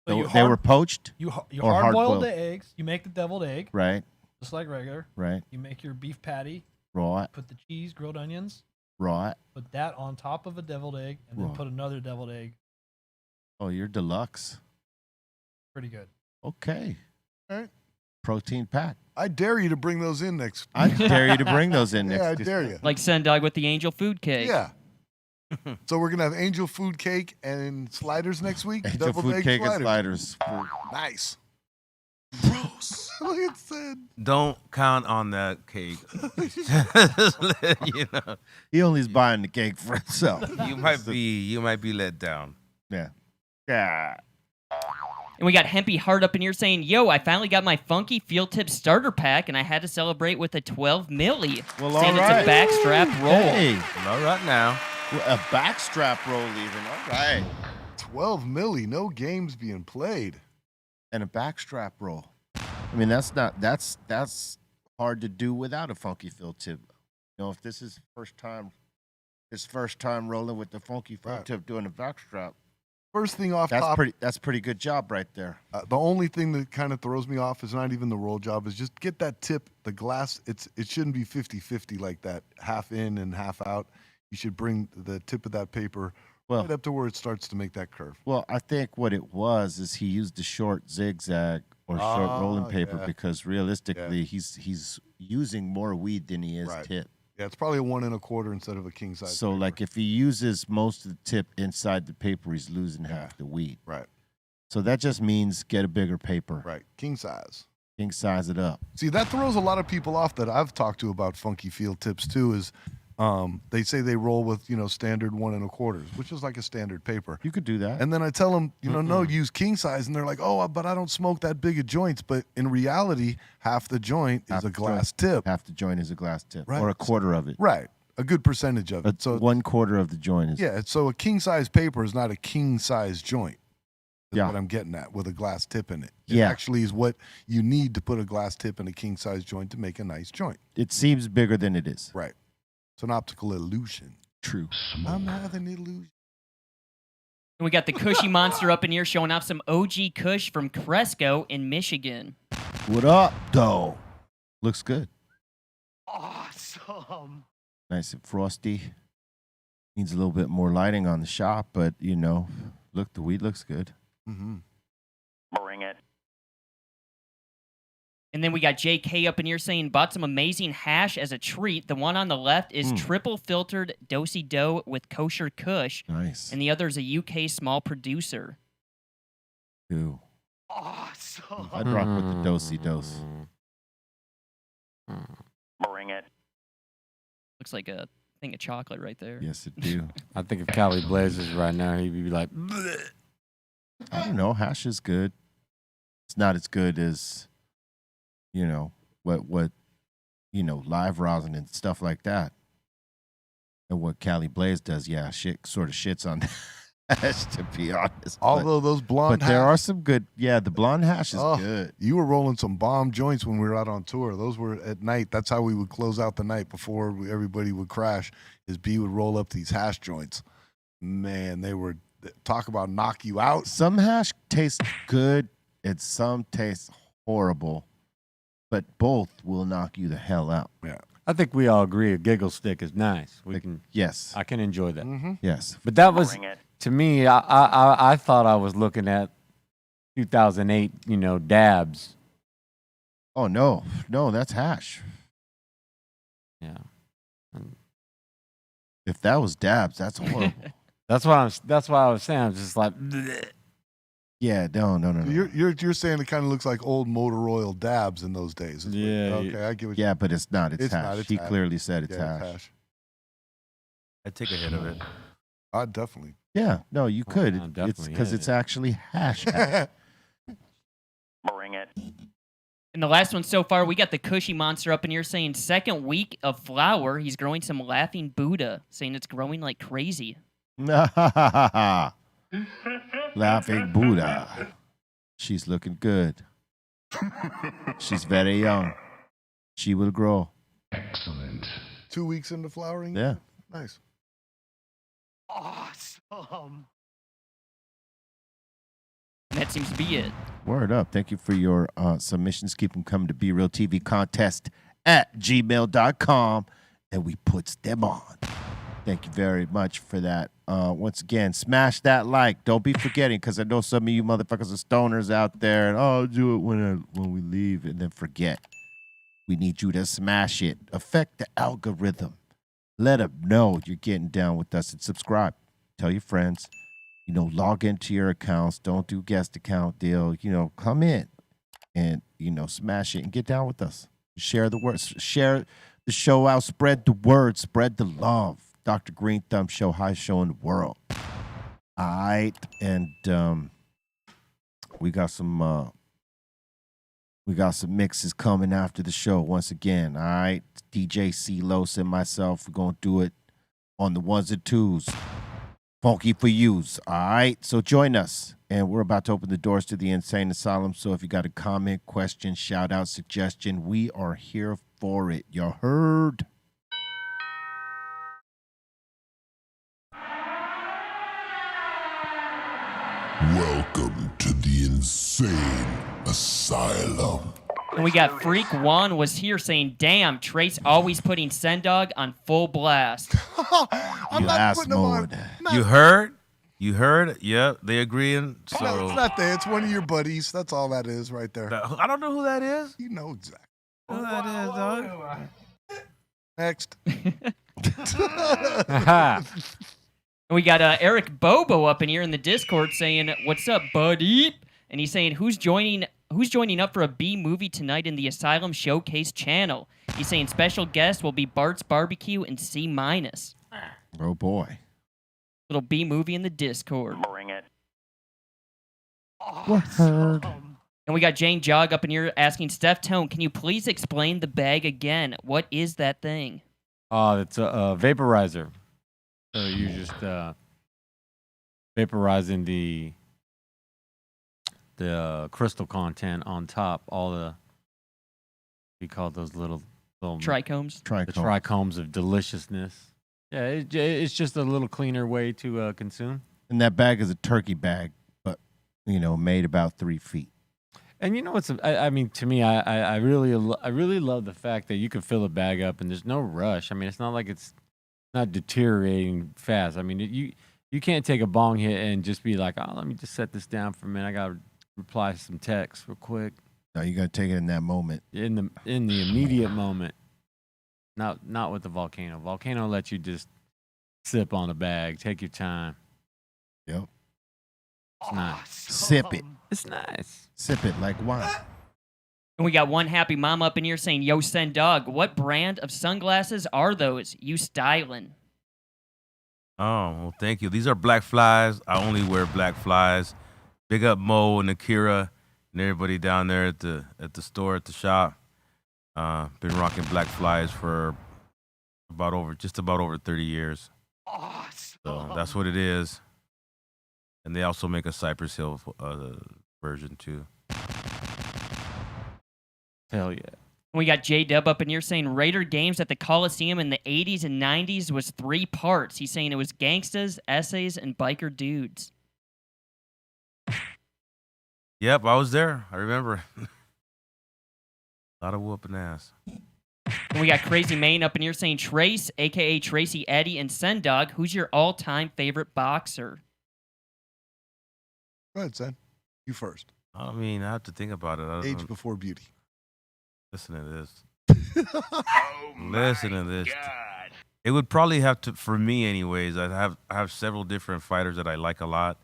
So They were poached. You or hard boil hard-boiled? the eggs. You make the deviled egg, Right. just like regular. Right. You make your beef patty. Right. Put the cheese, grilled onions. Right. Put that on top of a deviled egg, and then Right. put another deviled egg. Oh, you're deluxe. Pretty good. Okay. All right. Protein pack. I dare you to bring those in next. I dare you to bring those in next. Yeah, I dare you. Like Sendog with the angel food cake. Yeah. So we're gonna have angel food cake and sliders next week. Angel Deviled food egg cake and sliders. sliders. Nice. Gross. Look at Sid. Don't count on that cake. you know, He only is buying the cake for himself. you might be let down. Yeah. Yeah. And we got Hempy Hard up in here saying, yo, I finally got my Funky Field Tip starter pack, and I had to celebrate with a 12 milli. Well, saying all right. it's a backstrap roll. Hey, All right now. a backstrap roll even. All right. 12 milli, no games being played. And a backstrap roll. I mean, that's hard to do without a funky field tip. If this is his first time rolling with the funky field tip doing a backstrap. First thing off That's top, pretty good job right there. the only thing that kind of throws me off is not even the roll job, is just get that tip, the glass. It shouldn't be 50-50 like that, half in and half out. You should bring the tip of that paper right up to where it starts to make that curve. Well, I think what it was is he used the short zigzag or short rolling paper because realistically he's using more weed than he is tip. Yeah, it's probably a 1 1/4 instead of a king size. So paper. like if he uses most of the tip inside the paper, he's losing half the weed. Right. So that just means get a bigger paper. Right. King size. King size it up. See, that throws a lot of people off that I've talked to about funky field tips too, is they say they roll with, standard 1 1/4, which is like a standard paper. You could do that. And then I tell them, no, use king size. And they're like, oh, but I don't smoke that big of joints. But in reality, half the joint is a glass tip. Half the joint is a glass tip. Right. Or a quarter of it. Right. A good percentage of it. So 1/4 of the joint is. yeah, so a king size paper is not a king size joint. That's Yeah. what I'm getting at with a glass tip in it. It Yeah. actually is what you need to put a glass tip in a king size joint to make a nice joint. It seems bigger than it is. Right. It's an optical illusion. True. I'm having an illusion. And we got the Cushy Monster up in here showing off some OG Kush from Cresco in Michigan. What up, though? Looks good. Awesome. Nice and frosty. Needs a little bit more lighting on the shop, but look, the weed looks good. Mm-hmm. Bring it. And then we got JK up in here saying, bought some amazing hash as a treat. The one on the left is triple filtered do-si-do with kosher Kush. Nice. And the other is a UK small producer. Ooh. Awesome. I'd rock with the do-si-dos. Bring it. Looks like a thing of chocolate right there. Yes, it do. I think if Cali Blazers right now, he'd be like, bleh. I don't know. Hash is good. It's not as good as, what live rosin and stuff like that. And what Cali Blaze does, shit sort of shits on hash, to be honest. Although those blonde but there hash, are some good, the blonde hash is Oh, good. you were rolling some bomb joints when we were out on tour. Those were at night. That's how we would close out the night before everybody would crash, is B would roll up these hash joints. Man, they were, talk about knock you out. Some hash tastes good It's some taste horrible, but both will knock you the hell out. Yeah. I think we all agree a giggle stick is nice. Yes. I can enjoy that. Yes. But that was Bring it. to me. I thought I was looking at 2008. Dabs. Oh no, that's hash. Yeah. If that was dabs, that's horrible. That's why I was saying. I'm just like. Bleh. Yeah, no. You're saying it kind of looks like old motor oil dabs in those days. Yeah. Okay, I get what Yeah, but it's not. It's hash. not. It's He hash. clearly said it's Yeah, hash. I'd take a hit of it. I'd definitely. Yeah, no, you could. no, It's definitely, because yeah. it's actually hash. Bring it. And the last one so far, we got the Cushy Monster up in here saying second week of flower. He's growing some laughing Buddha, saying it's growing like crazy. Laughing Buddha. She's looking good. She's very young. She will grow. Excellent. 2 weeks into flowering? Yeah. Nice. Awesome. And that seems to be it. Word up. Thank you for your submissions. Keep them coming to brealtvcontest at gmail.com, and we puts them on. Thank you very much for that. Once again, smash that like. Don't be forgetting, because I know some of you motherfuckers are stoners out there, and I'll do it when we leave, and then forget. We need you to smash it. Affect the algorithm. Let them know you're getting down with us, and subscribe. Tell your friends. Log into your accounts. Don't do guest account deal. Come in and, smash it and get down with us. Share the words. Share the show out. Spread the word. Spread the love. Dr. Greenthumb Show, highest show in the world. All right. And we got some mixes coming after the show once again. All right. DJ C-Los and myself, we're going to do it on the ones and twos. Funky for yous. All right. So join us. And we're about to open the doors to the Insane Asylum. So if you got a comment, question, shout out, suggestion, we are here for it. You heard? Welcome to the Insane Asylum. And we got Freak One was here saying, damn, Trace always putting Sendog on full blast. I'm not ass putting them on. mode. You heard? You heard? Yep, they agreeing. So No, it's not there. It's one of your buddies. That's all that is right there. I don't know who that is. You know exactly. Who that is, dog? Next. And we got Eric Bobo up in here in the Discord saying, what's up, buddy? And he's saying, who's joining up for a B movie tonight in the Asylum Showcase channel? He's saying special guest will be Bart's Barbecue and C-. Oh, boy. Little B movie in the Discord. Bring it. Word. And we got Jane Jog up in here asking, Steph Tone, can you please explain the bag again? What is that thing? It's a vaporizer. So you just vaporizing the crystal content on top. All the we call those little Trichomes. the trichomes of deliciousness. Yeah, it's just a little cleaner way to consume. And that bag is a turkey bag, but, made about 3 feet. And what's I mean, to me, I really love the fact that you can fill a bag up and there's no rush. I mean, it's not like it's not deteriorating fast. I mean, you can't take a bong hit and just be like, oh, let me just set this down for a minute. I got to reply to some text real quick. No, you got to take it in that moment. In the immediate moment. Not with the volcano. Volcano lets you just sip on a bag. Take your time. Yep. It's nice. Sip it. It's nice. Sip it like wine. And we got one happy mom up in here saying, yo, Sendog, what brand of sunglasses are those? You stylin'. Oh, well, thank you. These are black flies. I only wear black flies. Big up Mo and Akira and everybody down there at the store, at the shop. Been rocking black flies for just about over 30 years. Awesome. So that's what it is. And they also make a Cypress Hill version too. Hell yeah. We got J-Dub up in here saying Raider Games at the Coliseum in the 80s and 90s was 3 parts. He's saying it was gangstas, essays, and biker dudes. Yep, I was there. I remember. A lot of whooping ass. And we got Crazy Maine up in here saying Trace, aka Tracy Eddie, and Sendog. Who's your all-time favorite boxer? Go ahead, son. You first. I mean, I have to think about it. Age before beauty. Listen to this. Listen to this. It would probably have to, for me anyways, I have several different fighters that I like a lot.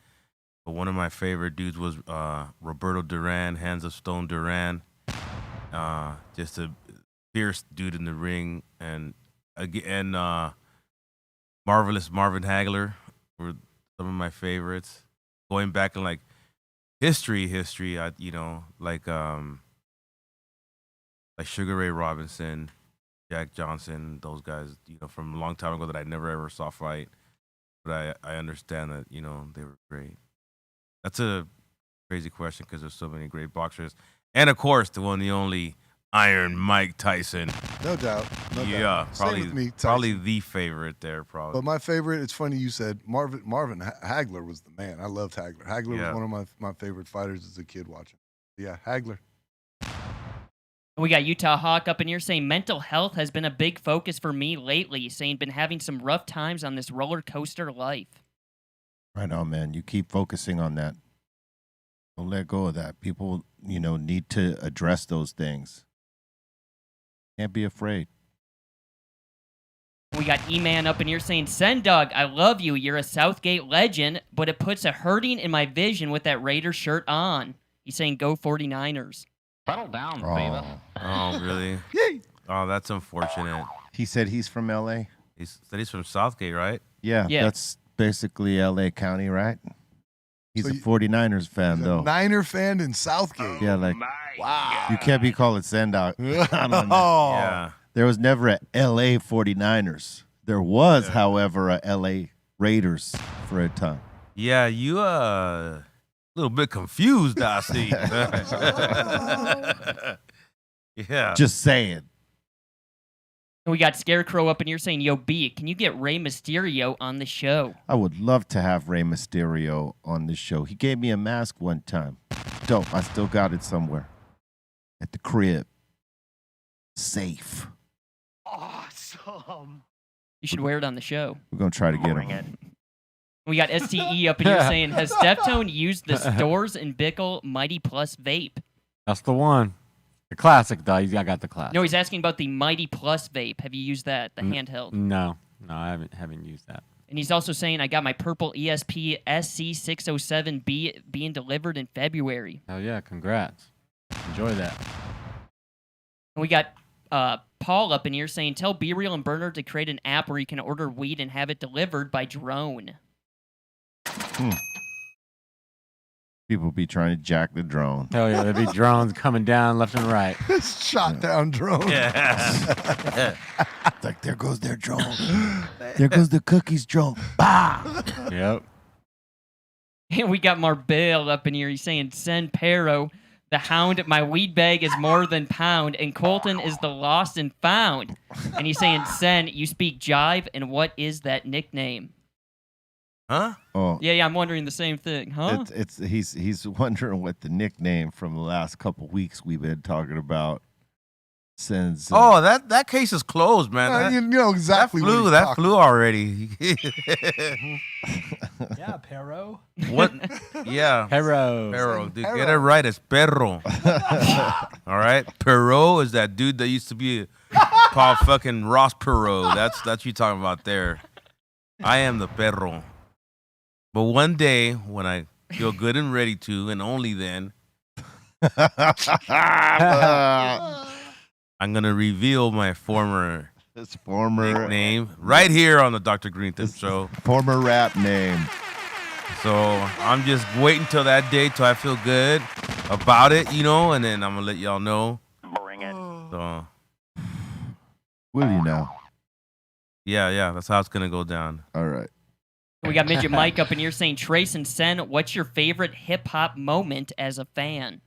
But one of my favorite dudes was Roberto Duran, Hands of Stone Duran. Just a fierce dude in the ring. And again, Marvelous Marvin Hagler were some of my favorites. Going back in like history, like Sugar Ray Robinson, Jack Johnson, those guys, from a long time ago that I never ever saw fight. But I understand that, they were great. That's a crazy question because there's so many great boxers. And of course, the one, the only Iron Mike Tyson. No doubt. No doubt. Probably, Same with me, probably Tyson. the favorite there, probably. But my favorite, it's funny you said Marvin Hagler was the man. I loved Hagler. Hagler was one of my favorite fighters as a kid watching. Yeah, Hagler. We got Utah Hawk up in here saying mental health has been a big focus for me lately, saying been having some rough times on this roller coaster life. Right on, man. You keep focusing on that. Don't let go of that. People, need to address those things. Can't be afraid. We got E-Man up in here saying, Sendog, I love you. You're a Southgate legend, but it puts a hurting in my vision with that Raider shirt on. He's saying, go 49ers. Settle down, Oh. Oh, really? Yay. Oh, that's unfortunate. He said he's from L.A.? He said he's from Southgate, right? Yeah, Yeah. that's basically L.A. County, right? He's So a 49ers fan, He's a though. Niner fan in Southgate. Yeah, like, Wow. you can't be calling Sendog. I don't know. Oh. Yeah. There was never a L.A. 49ers. There was, however, a L.A. Raiders for a time. Yeah, you a little bit confused, I see. Yeah. Just saying. We got Scarecrow up in here saying, yo, B, can you get Rey Mysterio on the show? I would love to have Rey Mysterio on this show. He gave me a mask one time. Dope. I still got it somewhere. At the crib. Safe. Awesome. You should wear it on the show. We're going to try to get Bring him. it. We got STE up in here saying, has Deftone used the Stores and Bickle Mighty Plus vape? That's the one. The classic, though. I got the classic. No, he's asking about the Mighty Plus vape. Have you used that, the handheld? No, I haven't used that. And he's also saying, I got my purple ESP SC607B being delivered in February. Hell yeah, congrats. Enjoy that. And we got Paul up in here saying, tell Be Real and Bernard to create an app where you can order weed and have it delivered by drone. People be trying to jack the drone. Hell yeah, there'd be drones coming down left and right. Shot down drone. Yeah. It's like, there goes their drone. There goes the cookies drone. Bah! Yep. And we got Marbell up in here. He's saying, send Pero, the hound, my weed bag is more than pound, and Colton is the lost and found. And he's saying, Sen, you speak jive, and what is that nickname? Huh? Oh, Yeah, I'm wondering the same thing, huh? he's wondering what the nickname from the last couple weeks we've been talking about since. Oh, that case is closed, man. You know exactly that what flew. he's That talking flew already. Yeah, Pero. What? Yeah. Hero. Dude, get it right. It's perro. All right. Perro is that dude that used to be called fucking Ross Perot. That's you talking about there. I am the perro. But one day when I feel good and ready to, and only then, I'm gonna reveal my former His former nickname right here on the Dr. Greenthumb show. former rap name. So I'm just waiting till that day till I feel good about it, and then I'm gonna let y'all know. Bring it. So Will you now? yeah, that's how it's gonna go down. All right. We got Midget Mike up in here saying, Trace and Sen, what's your favorite hip-hop moment as a fan?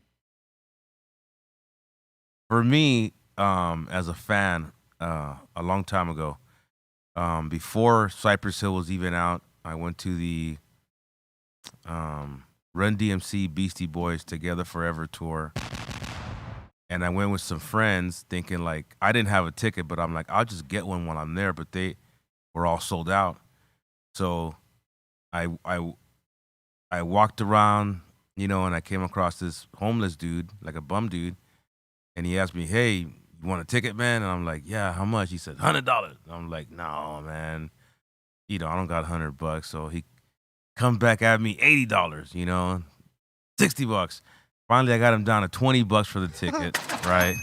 For me, as a fan, a long time ago, before Cypress Hill was even out, I went to the Run DMC Beastie Boys Together Forever tour. And I went with some friends thinking like, I didn't have a ticket, but I'm like, I'll just get one while I'm there. But they were all sold out. So I walked around, you know, and I came across this homeless dude, like a bum dude. And he asked me, hey, you want a ticket, man? And I'm like, yeah, how much? He said, $100. I'm like, no, man. You know, I don't got $100. So he comes back at me, $80, you know, $60. Finally, I got him down to $20 for the ticket, right?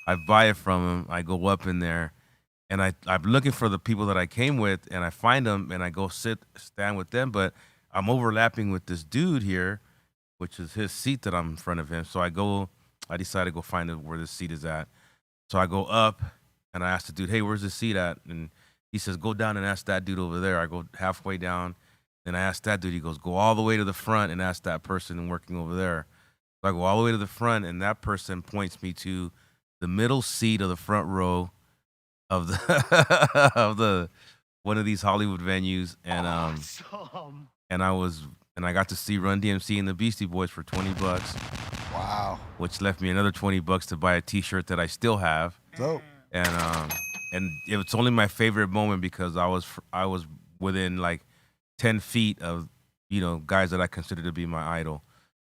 I buy it from him. I go up in there, and I'm looking for the people that I came with, and I find them, and I go stand with them, but I'm overlapping with this dude here, which is his seat that I'm in front of him. So I decide to go find where this seat is at. So I go up, and I ask the dude, hey, where's the seat at? And he says, go down and ask that dude over there. I go halfway down, and I ask that dude. He goes, go all the way to the front and ask that person working over there. So I go all the way to the front, and that person points me to the middle seat of the front row of the of the one of these Hollywood venues, and and I got to see Run DMC and the Beastie Boys for $20. Wow. Which left me another $20 to buy a T-shirt that I still have. Dope. And it's only my favorite moment because I was within like 10 feet of, you know, guys that I consider to be my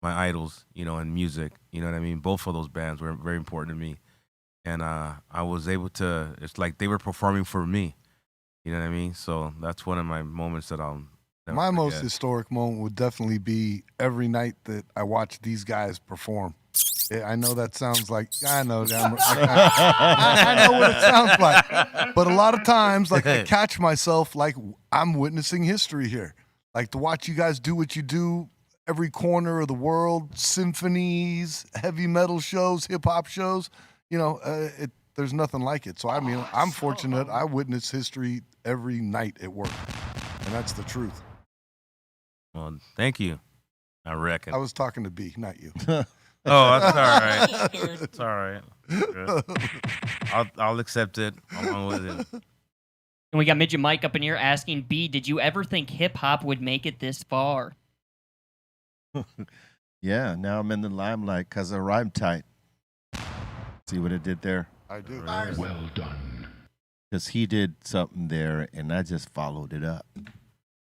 idols, you know, in music. You know what I mean? Both of those bands were very important to me. And I was able to, it's like they were performing for me. You know what I mean? So that's one of my moments that I'll never My forget. most historic moment would definitely be every night that I watch these guys perform. I know that sounds like, I know what it sounds like. But a lot of times, like, I catch myself like I'm witnessing history here. Like, to watch you guys do what you do, every corner of the world, symphonies, heavy metal shows, hip-hop shows, you know, there's nothing like it. So, I mean, I'm fortunate. I witness history every night at work. And that's the truth. Well, thank you. I reckon. I was talking to B, not you. Oh, that's all right. It's all right. Good. I'll accept it along with it. And we got Midget Mike up in here asking, B, did you ever think hip-hop would make it this far? Yeah, now I'm in the limelight because I rhyme tight. See what I did there? I do. Well done. Because he did something there, and I just followed it up.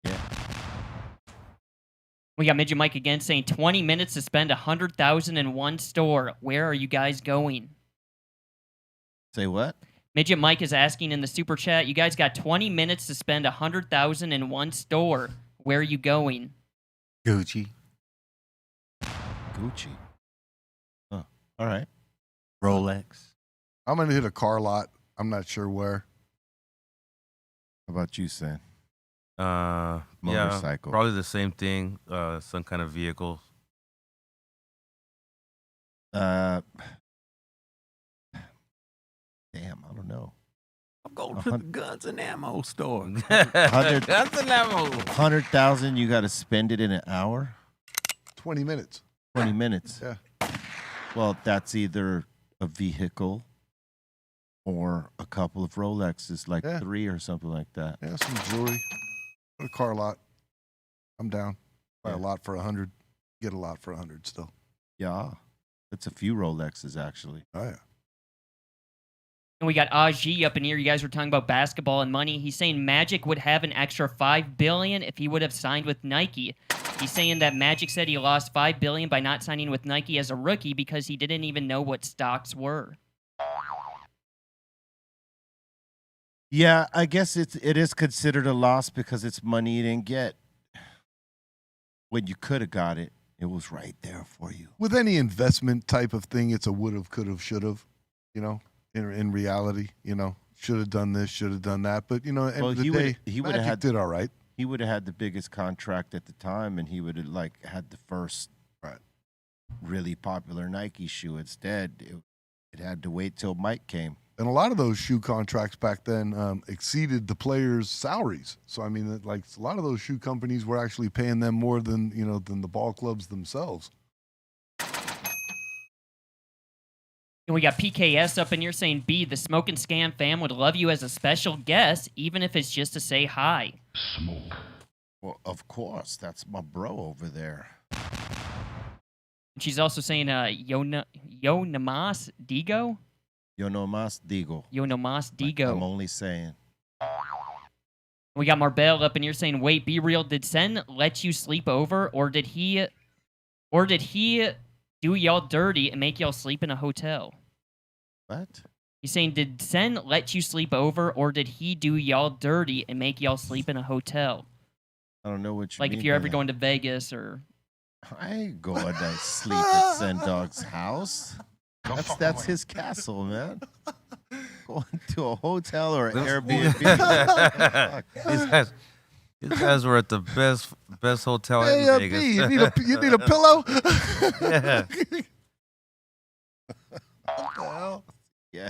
Yeah. We got Midget Mike again saying 20 minutes to spend $100,000 in one store. Where are you guys going? Say what? Midget Mike is asking in the super chat, you guys got 20 minutes to spend $100,000 in one store. Where are you going? Gucci. Gucci. Huh. All right. Rolex. I'm going to hit a car lot. I'm not sure where. How about you, Sam? Yeah, Motorcycle. probably the same thing. Some kind of vehicle. Damn, I don't know. I'm going to the guns and ammo store. 100 Guns and ammo. 100,000. You got to spend it in an hour. 20 minutes. 20 minutes. Yeah. Well, that's either a vehicle or a couple of Rolexes, like 3 or something like that. Yeah, some jewelry. A car lot. I'm down. Buy a lot for 100. Get a lot for 100 still. Yeah. It's a few Rolexes, actually. Oh, yeah. And we got Aji up in here. You guys were talking about basketball and money. He's saying Magic would have an extra $5 billion if he would have signed with Nike. He's saying that Magic said he lost $5 billion by not signing with Nike as a rookie because he didn't even know what stocks were. Yeah, I guess it is considered a loss because it's money you didn't get. When you could have got it, it was right there for you. With any investment type of thing, it's a would have, could have, should have, you know, in reality, you know, should have done this, should have done that. But, you know, at the end of the day, Magic did all right. He would have had the biggest contract at the time, and he would have, like, had the first really popular Nike shoe. Instead, it had to wait till Mike came. And a lot of those shoe contracts back then exceeded the players' salaries. So, I mean, like, a lot of those shoe companies were actually paying them more than, you know, than the ball clubs themselves. And we got PKS up in here saying, B, the Smoke and Scam fam would love you as a special guest, even if it's just to say hi. Smoke. Well, of course. That's my bro over there. She's also saying Yo Namas Digo. Yo no mas digo. Yo Namas Digo. I'm only saying. We got Marbell up in here saying, "Wait, be real. Did Sen let you sleep over, or did he do y'all dirty and make y'all sleep in a hotel?" What? He's saying, "Did Sen let you sleep over, or did he do y'all dirty and make y'all sleep in a hotel?" I don't know what you Like mean if you're by ever that. going to Vegas or. I ain't going to sleep at Sendog's house. That's his castle, man. Going to a hotel or an Airbnb. These guys were at the best hotel Hey, in B, Vegas. you need a pillow? Yeah. What the hell? Yeah.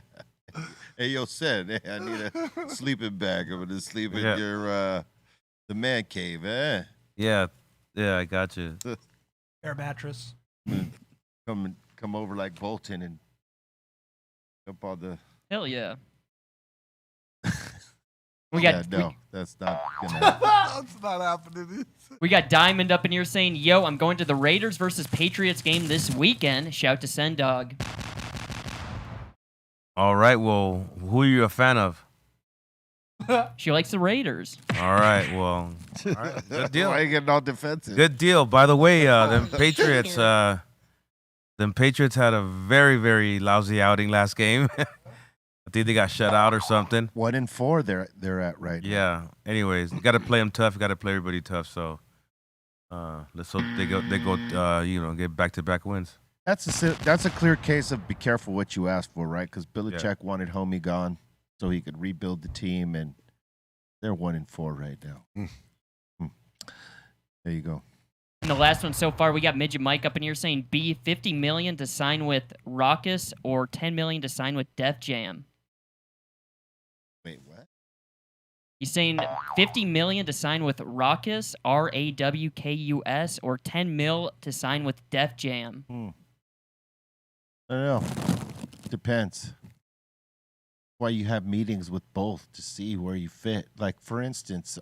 Hey, yo, Sen, hey, I need a sleeping bag. I'm gonna sleep in your the man cave, eh? Yeah, I got you. Air mattress. Come over like Bolton and up all the. Hell yeah. We got that's not gonna happen. That's not happening. we got Diamond up in here saying, "Yo, I'm going to the Raiders versus Patriots game this weekend. Shout to Sendog." All right, well, who are you a fan of? She likes the Raiders. All right, well, all right, good deal. Why are you getting all defensive? Good deal. By the way, them Patriots had a very, very lousy outing last game. I think they got shut out or something. 1-4 they're at right now. Yeah. Anyways, you got to play them tough. You got to play everybody tough. So let's hope they go. Get back-to-back wins. That's a clear case of be careful what you ask for, right? Because Belichick wanted Homie gone so he could rebuild the team, and they're 1-4 right now. There you go. And the last one so far, we got Midget Mike up in here saying, "B, $50 million to sign with Raucous or $10 million to sign with Def Jam." Wait, what? He's saying $50 million to sign with Raucous, RAWKUS, or $10 million to sign with Def Jam. I don't know. Depends. Why you have meetings with both to see where you fit. Like for instance,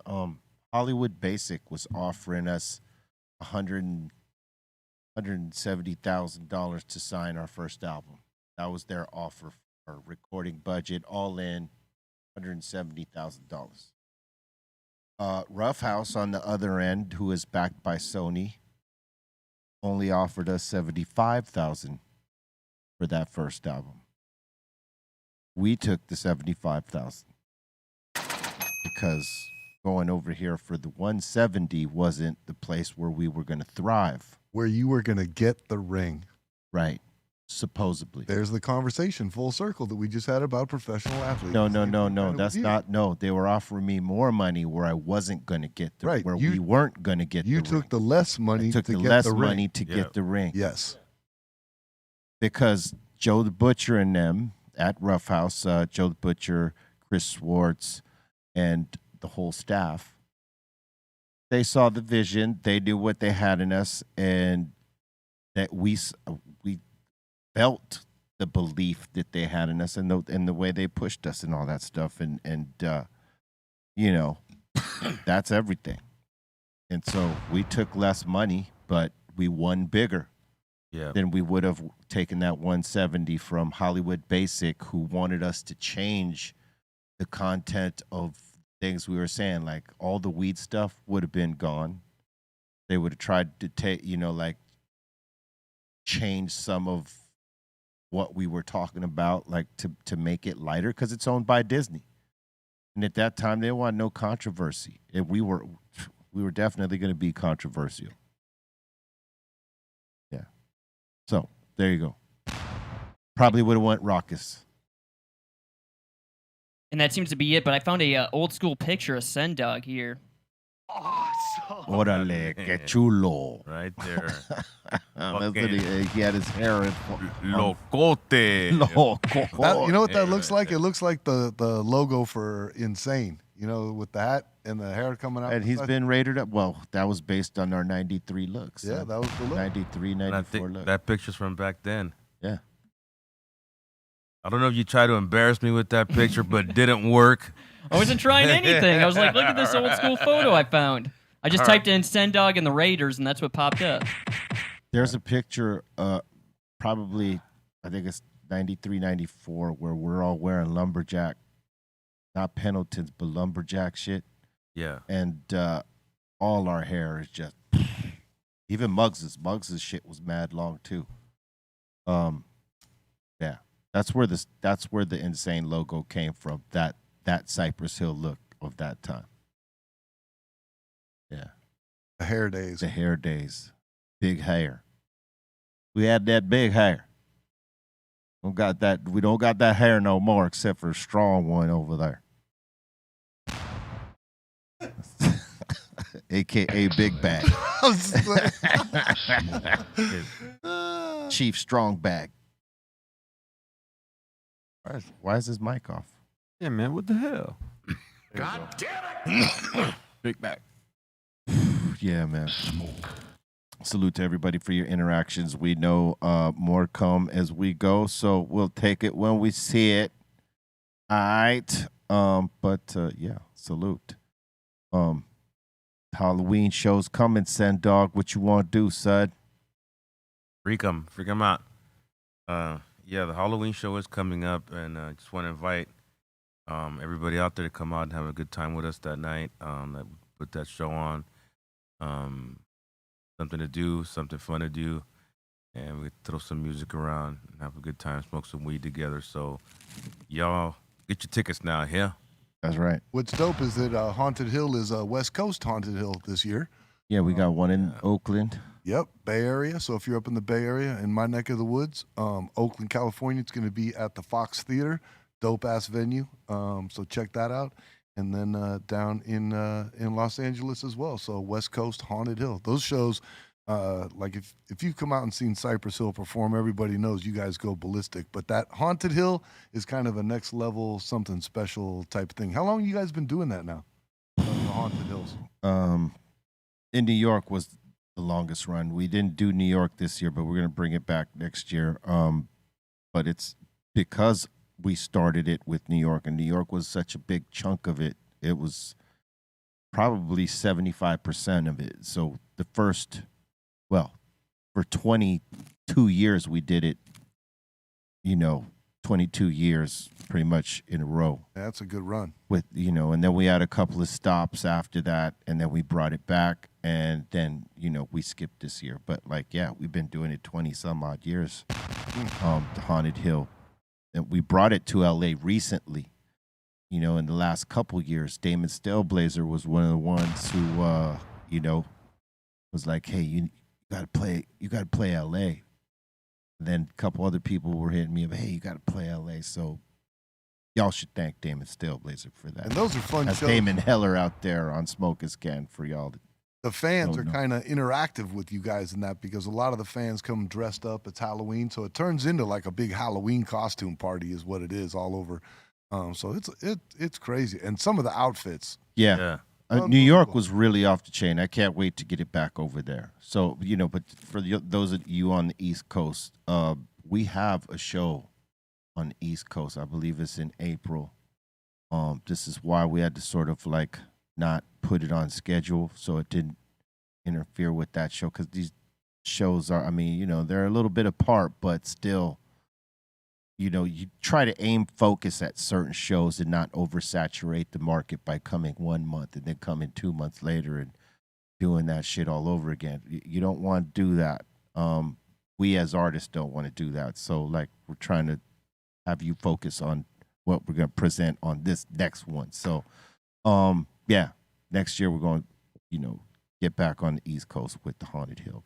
Hollywood Basic was offering us $170,000 to sign our first album. That was their offer for our recording budget, all in $170,000. Rough House on the other end, who is backed by Sony, only offered us $75,000 for that first album. We took the $75,000 because going over here for the 170 wasn't the place where we were going to thrive. Where you were going to get the ring. Right. Supposedly. There's the conversation full circle that we just had about professional athletes. No. That's not. No, they were offering me more money where I wasn't going to get the right. Where we weren't going to get the ring. You took the less money to get the ring. Get the ring. Yes. Because Joe the Butcher and them at Rough House, Joe the Butcher, Chris Swartz, and the whole staff, they saw the vision. They knew what they had in us, and that we felt the belief that they had in us, and the way they pushed us and all that stuff, and that's everything. And so we took less money, but we won bigger. Yeah. Then we would have taken that 170 from Hollywood Basic, who wanted us to change the content of things we were saying. Like all the weed stuff would have been gone. They would have tried to take, change some of what we were talking about, like to make it lighter, because it's owned by Disney. And at that time, they wanted no controversy. And we were definitely going to be controversial. Yeah. So there you go. Probably would have went Raucous. And that seems to be it, but I found a old school picture of Sendog here. Órale, qué chulo. Right there. He had his hair in. Locote. Loco. You know what that looks like? It looks like the logo for Insane, with the hat and the hair coming out. And he's been rated up. Well, that was based on our 93 looks. Yeah, that was the look. 93, 94 look. That picture's from back then. Yeah. I don't know if you tried to embarrass me with that picture, but it didn't work. I wasn't trying anything. I was like, look at this old school photo I found. I just typed in Sendog and the Raiders, and that's what popped up. There's a picture, probably, I think it's 93, 94, where we're all wearing lumberjack, not Pendletons, but lumberjack shit. Yeah. And all our hair is just, even Muggs's shit was mad long too. Yeah, that's where the insane logo came from. That Cypress Hill look of that time. Yeah, The hair days. the hair days, big hair. We had that big hair. We don't got that hair no more, except for a strong one over there. AKA Big Bag. Chief Strong Bag. Why is his mic off? Yeah, man, what the hell? God damn it! Big back. Yeah, man. Salute to everybody for your interactions. We know more come as we go, so we'll take it when we see it. All right. Yeah, salute. Halloween shows coming, Send Dog. What you want to do, Sud? Freak 'em out. Yeah, the Halloween show is coming up, and I just want to invite everybody out there to come out and have a good time with us that night. That put that show on. Something to do, something fun to do, and we throw some music around and have a good time, smoke some weed together. So, y'all get your tickets now, yeah? That's right. What's dope is that Haunted Hill is a West Coast Haunted Hill this year. Yeah, we got one in Oakland. Yep, Bay Area. So if you're up in the Bay Area, in my neck of the woods, Oakland, California, it's going to be at the Fox Theater, dope ass venue. So check that out. And then down in Los Angeles as well. So West Coast Haunted Hill. Those shows, like if you've come out and seen Cypress Hill perform, everybody knows you guys go ballistic. But that Haunted Hill is kind of a next level, something special type thing. How long have you guys been doing that now? The Haunted Hills. In New York was the longest run. We didn't do New York this year, but we're gonna bring it back next year. But it's because we started it with New York, and New York was such a big chunk of it. It was probably 75% of it. So the first, for 22 years we did it, 22 years pretty much in a row. Yeah, that's a good run. With, and then we had a couple of stops after that, and then we brought it back, and then, we skipped this year. But we've been doing it 20 some odd years, the Haunted Hill. And we brought it to LA recently, in the last couple years. Damon Staleblazer was one of the ones who, was like, hey, you gotta play LA. And then a couple other people were hitting me up, hey, you gotta play LA. So y'all should thank Damon Staleblazer for that. And those are fun That's shows. Damon Heller out there on Smoke is Scan for y'all. The fans are kind of interactive with you guys in that, because a lot of the fans come dressed up. It's Halloween, so it turns into like a big Halloween costume party is what it is all over. So it's crazy. And some of the outfits. Yeah. New York was really off the chain. I can't wait to get it back over there. So, but for those of you on the East Coast, we have a show on the East Coast. I believe it's in April. This is why we had to sort of not put it on schedule so it didn't interfere with that show, because these shows are, they're a little bit apart, but still, you try to aim focus at certain shows and not oversaturate the market by coming 1 month and then coming 2 months later and doing that shit all over again. You don't want to do that. We as artists don't want to do that. So we're trying to have you focus on what we're going to present on this next one. So, yeah, next year we're going to, get back on the East Coast with the Haunted Hill.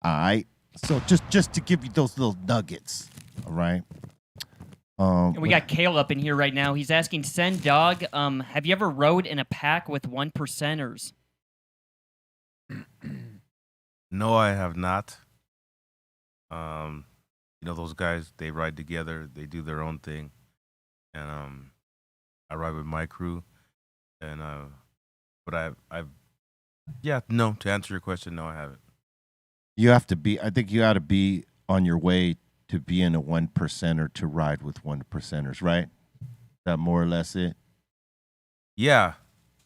All right. So just to give you those little nuggets. All right. And we got Caleb in here right now. He's asking, Send Dog, have you ever rode in a pack with 1%ers? No, I have not. Those guys, they ride together. They do their own thing. And I ride with my crew. And but no, to answer your question, no, I haven't. I think you got to be on your way to being a 1%er to ride with 1%ers, right? Is that more or less it? Yeah.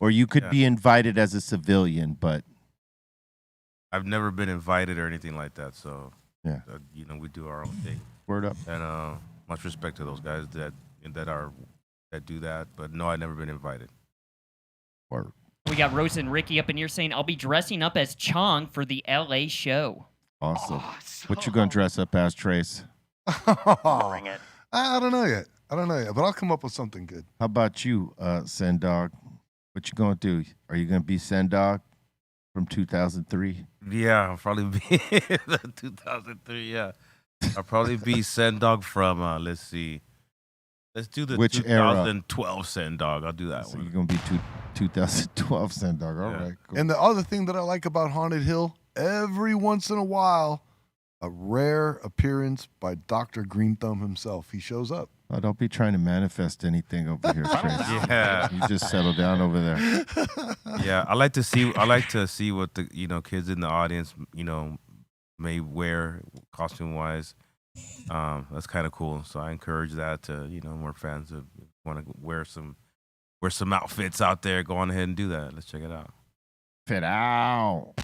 Or you could be invited as a civilian, but I've never been invited or anything like that. So Yeah. you know, we do our own thing. Word up. And much respect to those guys that do that. But no, I've never been invited. Word. We got Rose and Ricky up in here saying, I'll be dressing up as Chong for the LA show. Awesome. What you gonna dress up as, Trace? Bring it. I don't know yet. But I'll come up with something good. How about you, Sendog? What you gonna do? Are you gonna be Sendog from 2003? Yeah, I'll probably be 2003. Yeah, I'll probably be Sendog from. Let's see. Let's do the Which era? 2012 Sendog. I'll do that So one. you're gonna be 2012 Sendog. All right. Cool. And the other thing that I like about Haunted Hill, every once in a while, a rare appearance by Dr. Greenthumb himself. He shows up. Oh, don't be trying to manifest anything over here, Trace. Yeah. You just settle down over there. Yeah, I like to see what the kids in the audience may wear costume wise. That's kind of cool. So I encourage that to more fans that want to wear some outfits out there. Go on ahead and do that. Let's check it out. Fit out.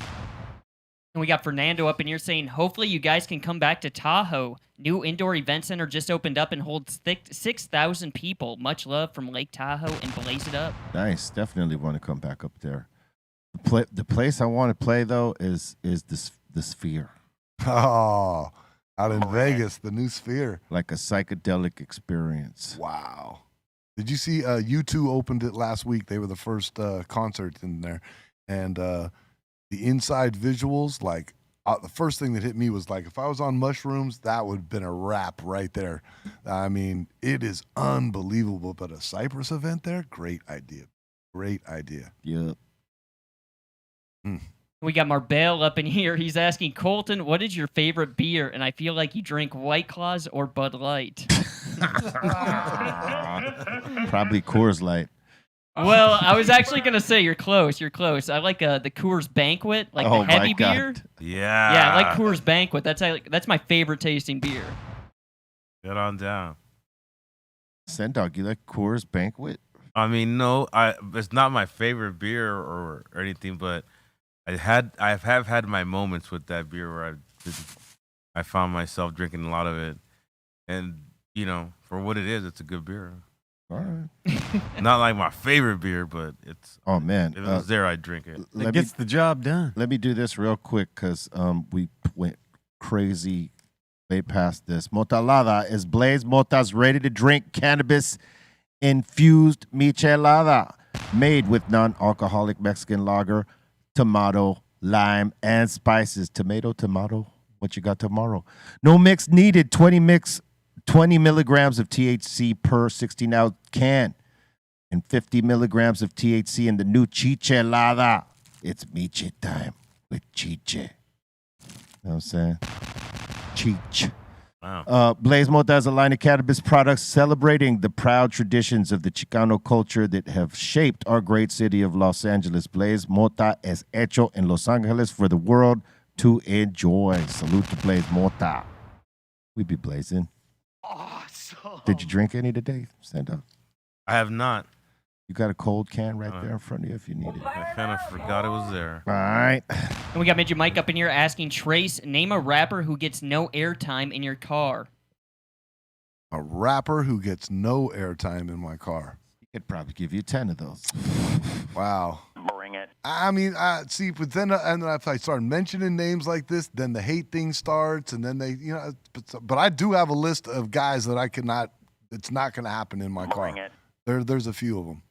And we got Fernando up in here saying, hopefully you guys can come back to Tahoe. New indoor event center just opened up and holds 6,000 people. Much love from Lake Tahoe and blaze it up. Nice. Definitely want to come back up there. The place I want to play though is the Sphere. Oh, out in Vegas, the new Sphere. Like a psychedelic experience. Wow. Did you see U2 opened it last week? They were the first concert in there. And the inside visuals, like the first thing that hit me was like, if I was on mushrooms, that would have been a wrap right there. I mean, it is unbelievable. But a Cypress event there, great idea. Great idea. Yep. We got Marbell up in here. He's asking, Colton, what is your favorite beer? And I feel like you drink White Claws or Bud Light. Probably Coors Light. Well, I was actually going to say you're close. You're close. I like the Coors Banquet, like Oh, the heavy my God. beer. Yeah. Yeah, I like Coors Banquet. That's my favorite tasting beer. Get on down. Sendog, you like Coors Banquet? I mean, no, it's not my favorite beer or anything, but I have had my moments with that beer where I found myself drinking a lot of it, and for what it is, it's a good beer. All right. Not like my favorite beer, but it's. Oh man, If it was there, I'd drink it. It gets the job done. Let me do this real quick because we went crazy way past this. Motalada is Blaze Mota's ready-to-drink cannabis-infused michelada made with non-alcoholic Mexican lager, tomato, lime, and spices. Tomato. What you got tomorrow? No mix needed. 20 milligrams of THC per 16-ounce can and 50 milligrams of THC in the new Chichelada. It's Miche time with Chiche. You know what I'm saying? Cheech. Wow. Blaze Mota has a line of cannabis products celebrating the proud traditions of the Chicano culture that have shaped our great city of Los Angeles. Blaze Mota es hecho en Los Angeles for the world to enjoy. Salute to Blaze Mota. We be blazing. Awesome. Did you drink any today? Stand up. I have not. You got a cold can right there in front of you if you need it. I kind of forgot it was there. All right. And we got Midget Mike up in here asking, Trace, name a rapper who gets no airtime in your car. A rapper who gets no airtime in my car. He could probably give you 10 of those. Wow. Bring it. I mean, see, but then and if I start mentioning names like this, then the hate thing starts, and then they, but I do have a list of guys that I cannot. It's not going to happen in my car. Bring it. There's a few of them,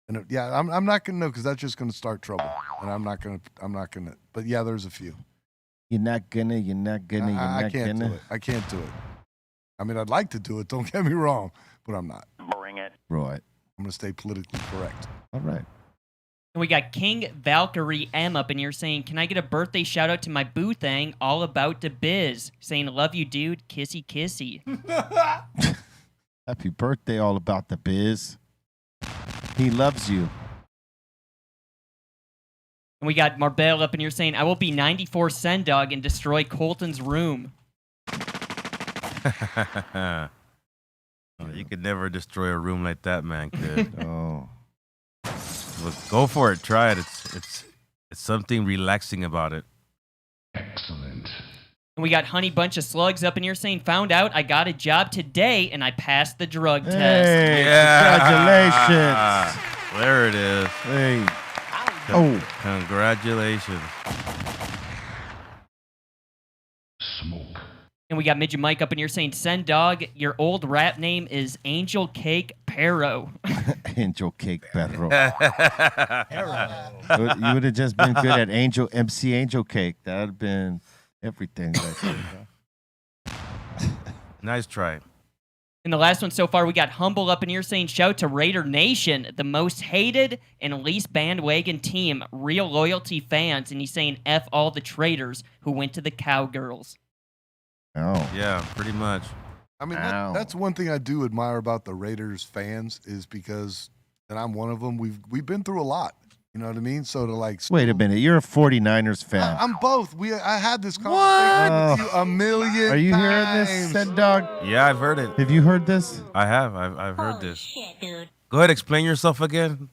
and I'm not going to know because that's just going to start trouble, and I'm not going to. But yeah, there's a few. You're not gonna. I can't do it. I can't do it. I mean, I'd like to do it. Don't get me wrong, but I'm not. Bring it. Right. I'm going to stay politically correct. All right. And we got King Valkyrie M up in here saying, can I get a birthday shout out to my boo thing, all about the biz? Saying, love you, dude. Kissy, kissy. Happy birthday, all about the biz. He loves you. And we got Marbell up in here saying, I will be 94 Sendog and destroy Colton's room. You could never destroy a room like that, man. Kid. Oh. Look, go for it. Try it. It's something relaxing about it. And we got Honey Bunch of Slugs up in here saying, found out I got a job today and I passed the drug test. Hey, Yeah. congratulations. There it is. Hey. Oh. Congratulations. Smoke. And we got Midget Mike up in here saying, send dog, your old rap name is Angel Cake Perro. Angel Cake Perro. You would have just been good at MC Angel Cake. That would have been everything. Nice try. And the last one so far, we got Humble up in here saying, shout to Raider Nation, the most hated and least bandwagon team, real loyalty fans. And he's saying, F all the traitors who went to the Cowgirls. Oh. Yeah, pretty much. I mean, that's one thing I do admire about the Raiders fans is because, and I'm one of them, we've been through a lot. You know what I mean? So to like... Wait a minute. You're a 49ers fan. I'm both. I had this conversation with you a million Are you times. hearing this, Send Dog? Yeah, I've heard it. Have you heard this? I have. I've heard this. Shit, dude. Go ahead, explain yourself again.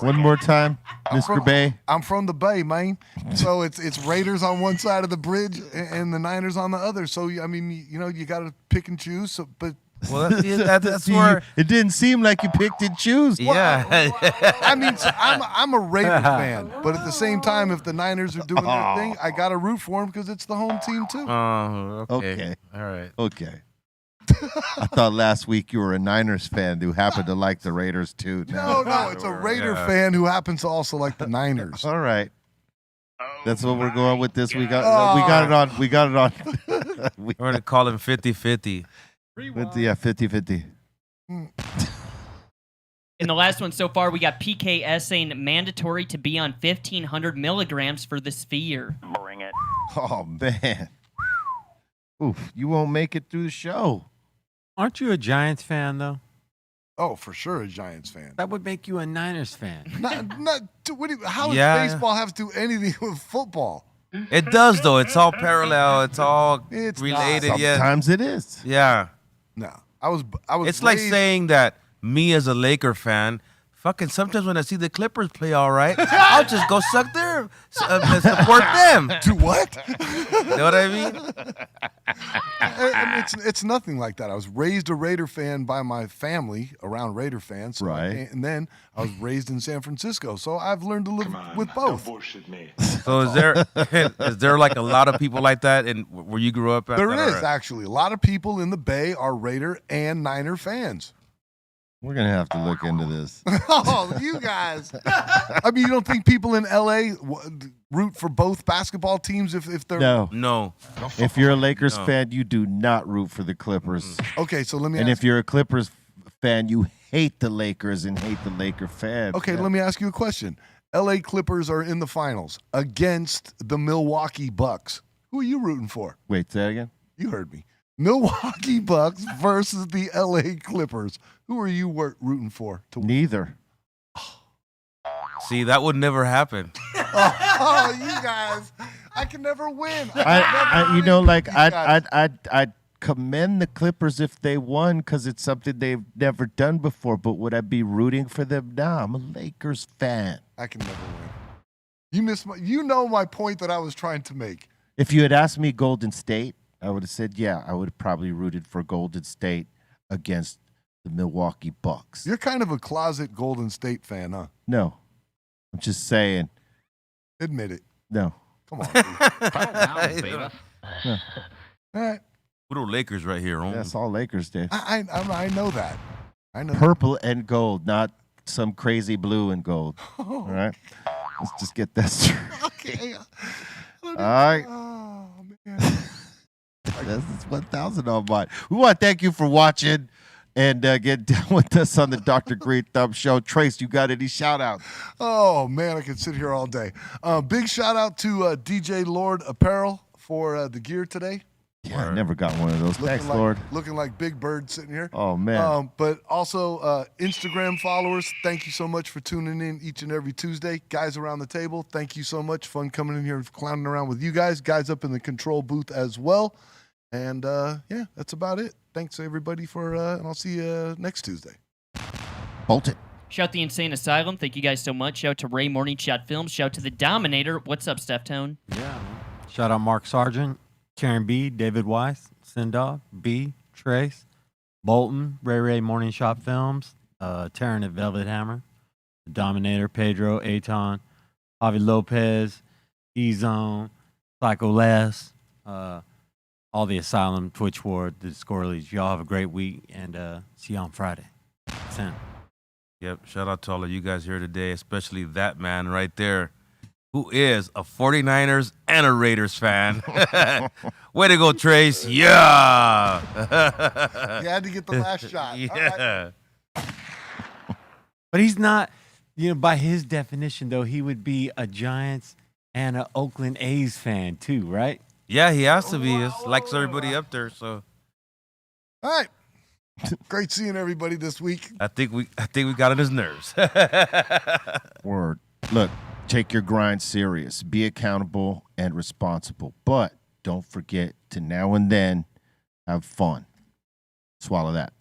One more time, Mr. Bay. I'm from the Bay, man. So it's Raiders on one side of the bridge and the Niners on the other. So I mean, you know, you got to pick and choose. So, but well, that's where it didn't seem like you picked and choose. Yeah. I mean, so I'm a Raiders fan, but at the same time, if the Niners are doing their thing, I got to root for them because it's the home team too. Oh, okay. Okay. All right. Okay. I thought last week you were a Niners fan who happened to like the Raiders too. No, it's a Raider fan who happens to also like the Niners. All right. That's what we're going with this. We got it on. We're going to call him 50-50. Yeah, 50-50. In the last one so far, we got PKS saying mandatory to be on 1,500 milligrams for the sphere. Bring it. Oh, man. Oof, you won't make it through the show. Aren't you a Giants fan, though? Oh, for sure, a Giants fan. That would make you a Niners fan. How does baseball have to do anything with football? It does, though. It's all parallel. It's all related. Sometimes it is. Yeah. No, I was. It's like saying that me as a Laker fan, fucking sometimes when I see the Clippers play all right, I'll just go support them. Do what? You know what I mean? It's nothing like that. I was raised a Raider fan by my family around Raider fans. So Right. And then I was raised in San Francisco, so I've learned to live with both. So is there like a lot of people like that in where you grew up at? There that is actually a lot of people in the Bay are Raider and Niner fans. We're going to have to look into this. Oh, you guys. I mean, you don't think people in L.A. root for both basketball teams if they're... No. If you're a Lakers fan, you do not root for the Clippers. Okay, so let me And ask if you're a Clippers fan, you hate the Lakers and hate the Laker fans. Okay, let me ask you a question. L.A. Clippers are in the finals against the Milwaukee Bucks. Who are you rooting for? Wait, say that again? You heard me. Milwaukee Bucks versus the L.A. Clippers. Who are you rooting for to win? Neither. See, that would never happen. Oh, you guys. I can never win. I'd commend the Clippers if they won because it's something they've never done before. But would I be rooting for them? Nah, I'm a Lakers fan. I can never win. You know my point that I was trying to make. If you had asked me Golden State, I would have said, yeah, I would have probably rooted for Golden State against the Milwaukee Bucks. You're kind of a closet Golden State fan, huh? No. I'm just saying. Admit it. No. Come on. Calm down, baby. No. All right. Little Lakers right here. That's all Lakers did. I know that. I know. Purple and gold, not some crazy blue and gold. All right? Let's just get that straight. Okay. All right. Oh, man. This is 1,000 on mine. We want to thank you for watching and get down with us on the Dr. Greenthumb Show. Trace, you got any shout-outs? Oh, man, I could sit here all day. Big shout-out to DJ Lord Apparel for the gear today. Yeah, I never got one of those. Thanks, Lord. Looking like Big Bird sitting here. Oh, man. But also, Instagram followers, thank you so much for tuning in each and every Tuesday. Guys around the table, thank you so much. Fun coming in here and clowning around with you guys. Guys up in the control booth as well. And, yeah, that's about it. Thanks, everybody, and I'll see you next Tuesday. Bolt it. Shout the Insane Asylum. Thank you guys so much. Shout to Ray Morning Shot Films. Shout to the Dominator. What's up, Steph Tone? Yeah. Shout out Mark Sargent. Karen B, David Weiss, Sindog, B, Trace, Bolton, Ray Morning Shop Films, Taryn at Velvet Hammer, Dominator, Pedro, Aton, Javi Lopez, E-Zone, Psycho Les, all the Asylum, Twitch Ward, the Scorleys. Y'all have a great week, and see you on Friday. Sam. Yep. Shout out to all of you guys here today, especially that man right there, who is a 49ers and a Raiders fan. Way to go, Trace. Yeah. You had to get the last shot. Yeah. But he's not, by his definition, though, he would be a Giants and an Oakland A's fan, too, right? Yeah, he has to be. He likes everybody up there, so. All right. Great seeing everybody this week. I think we got on his nerves. Word. Look, take your grind serious. Be accountable and responsible. But don't forget to now and then have fun. Swallow that.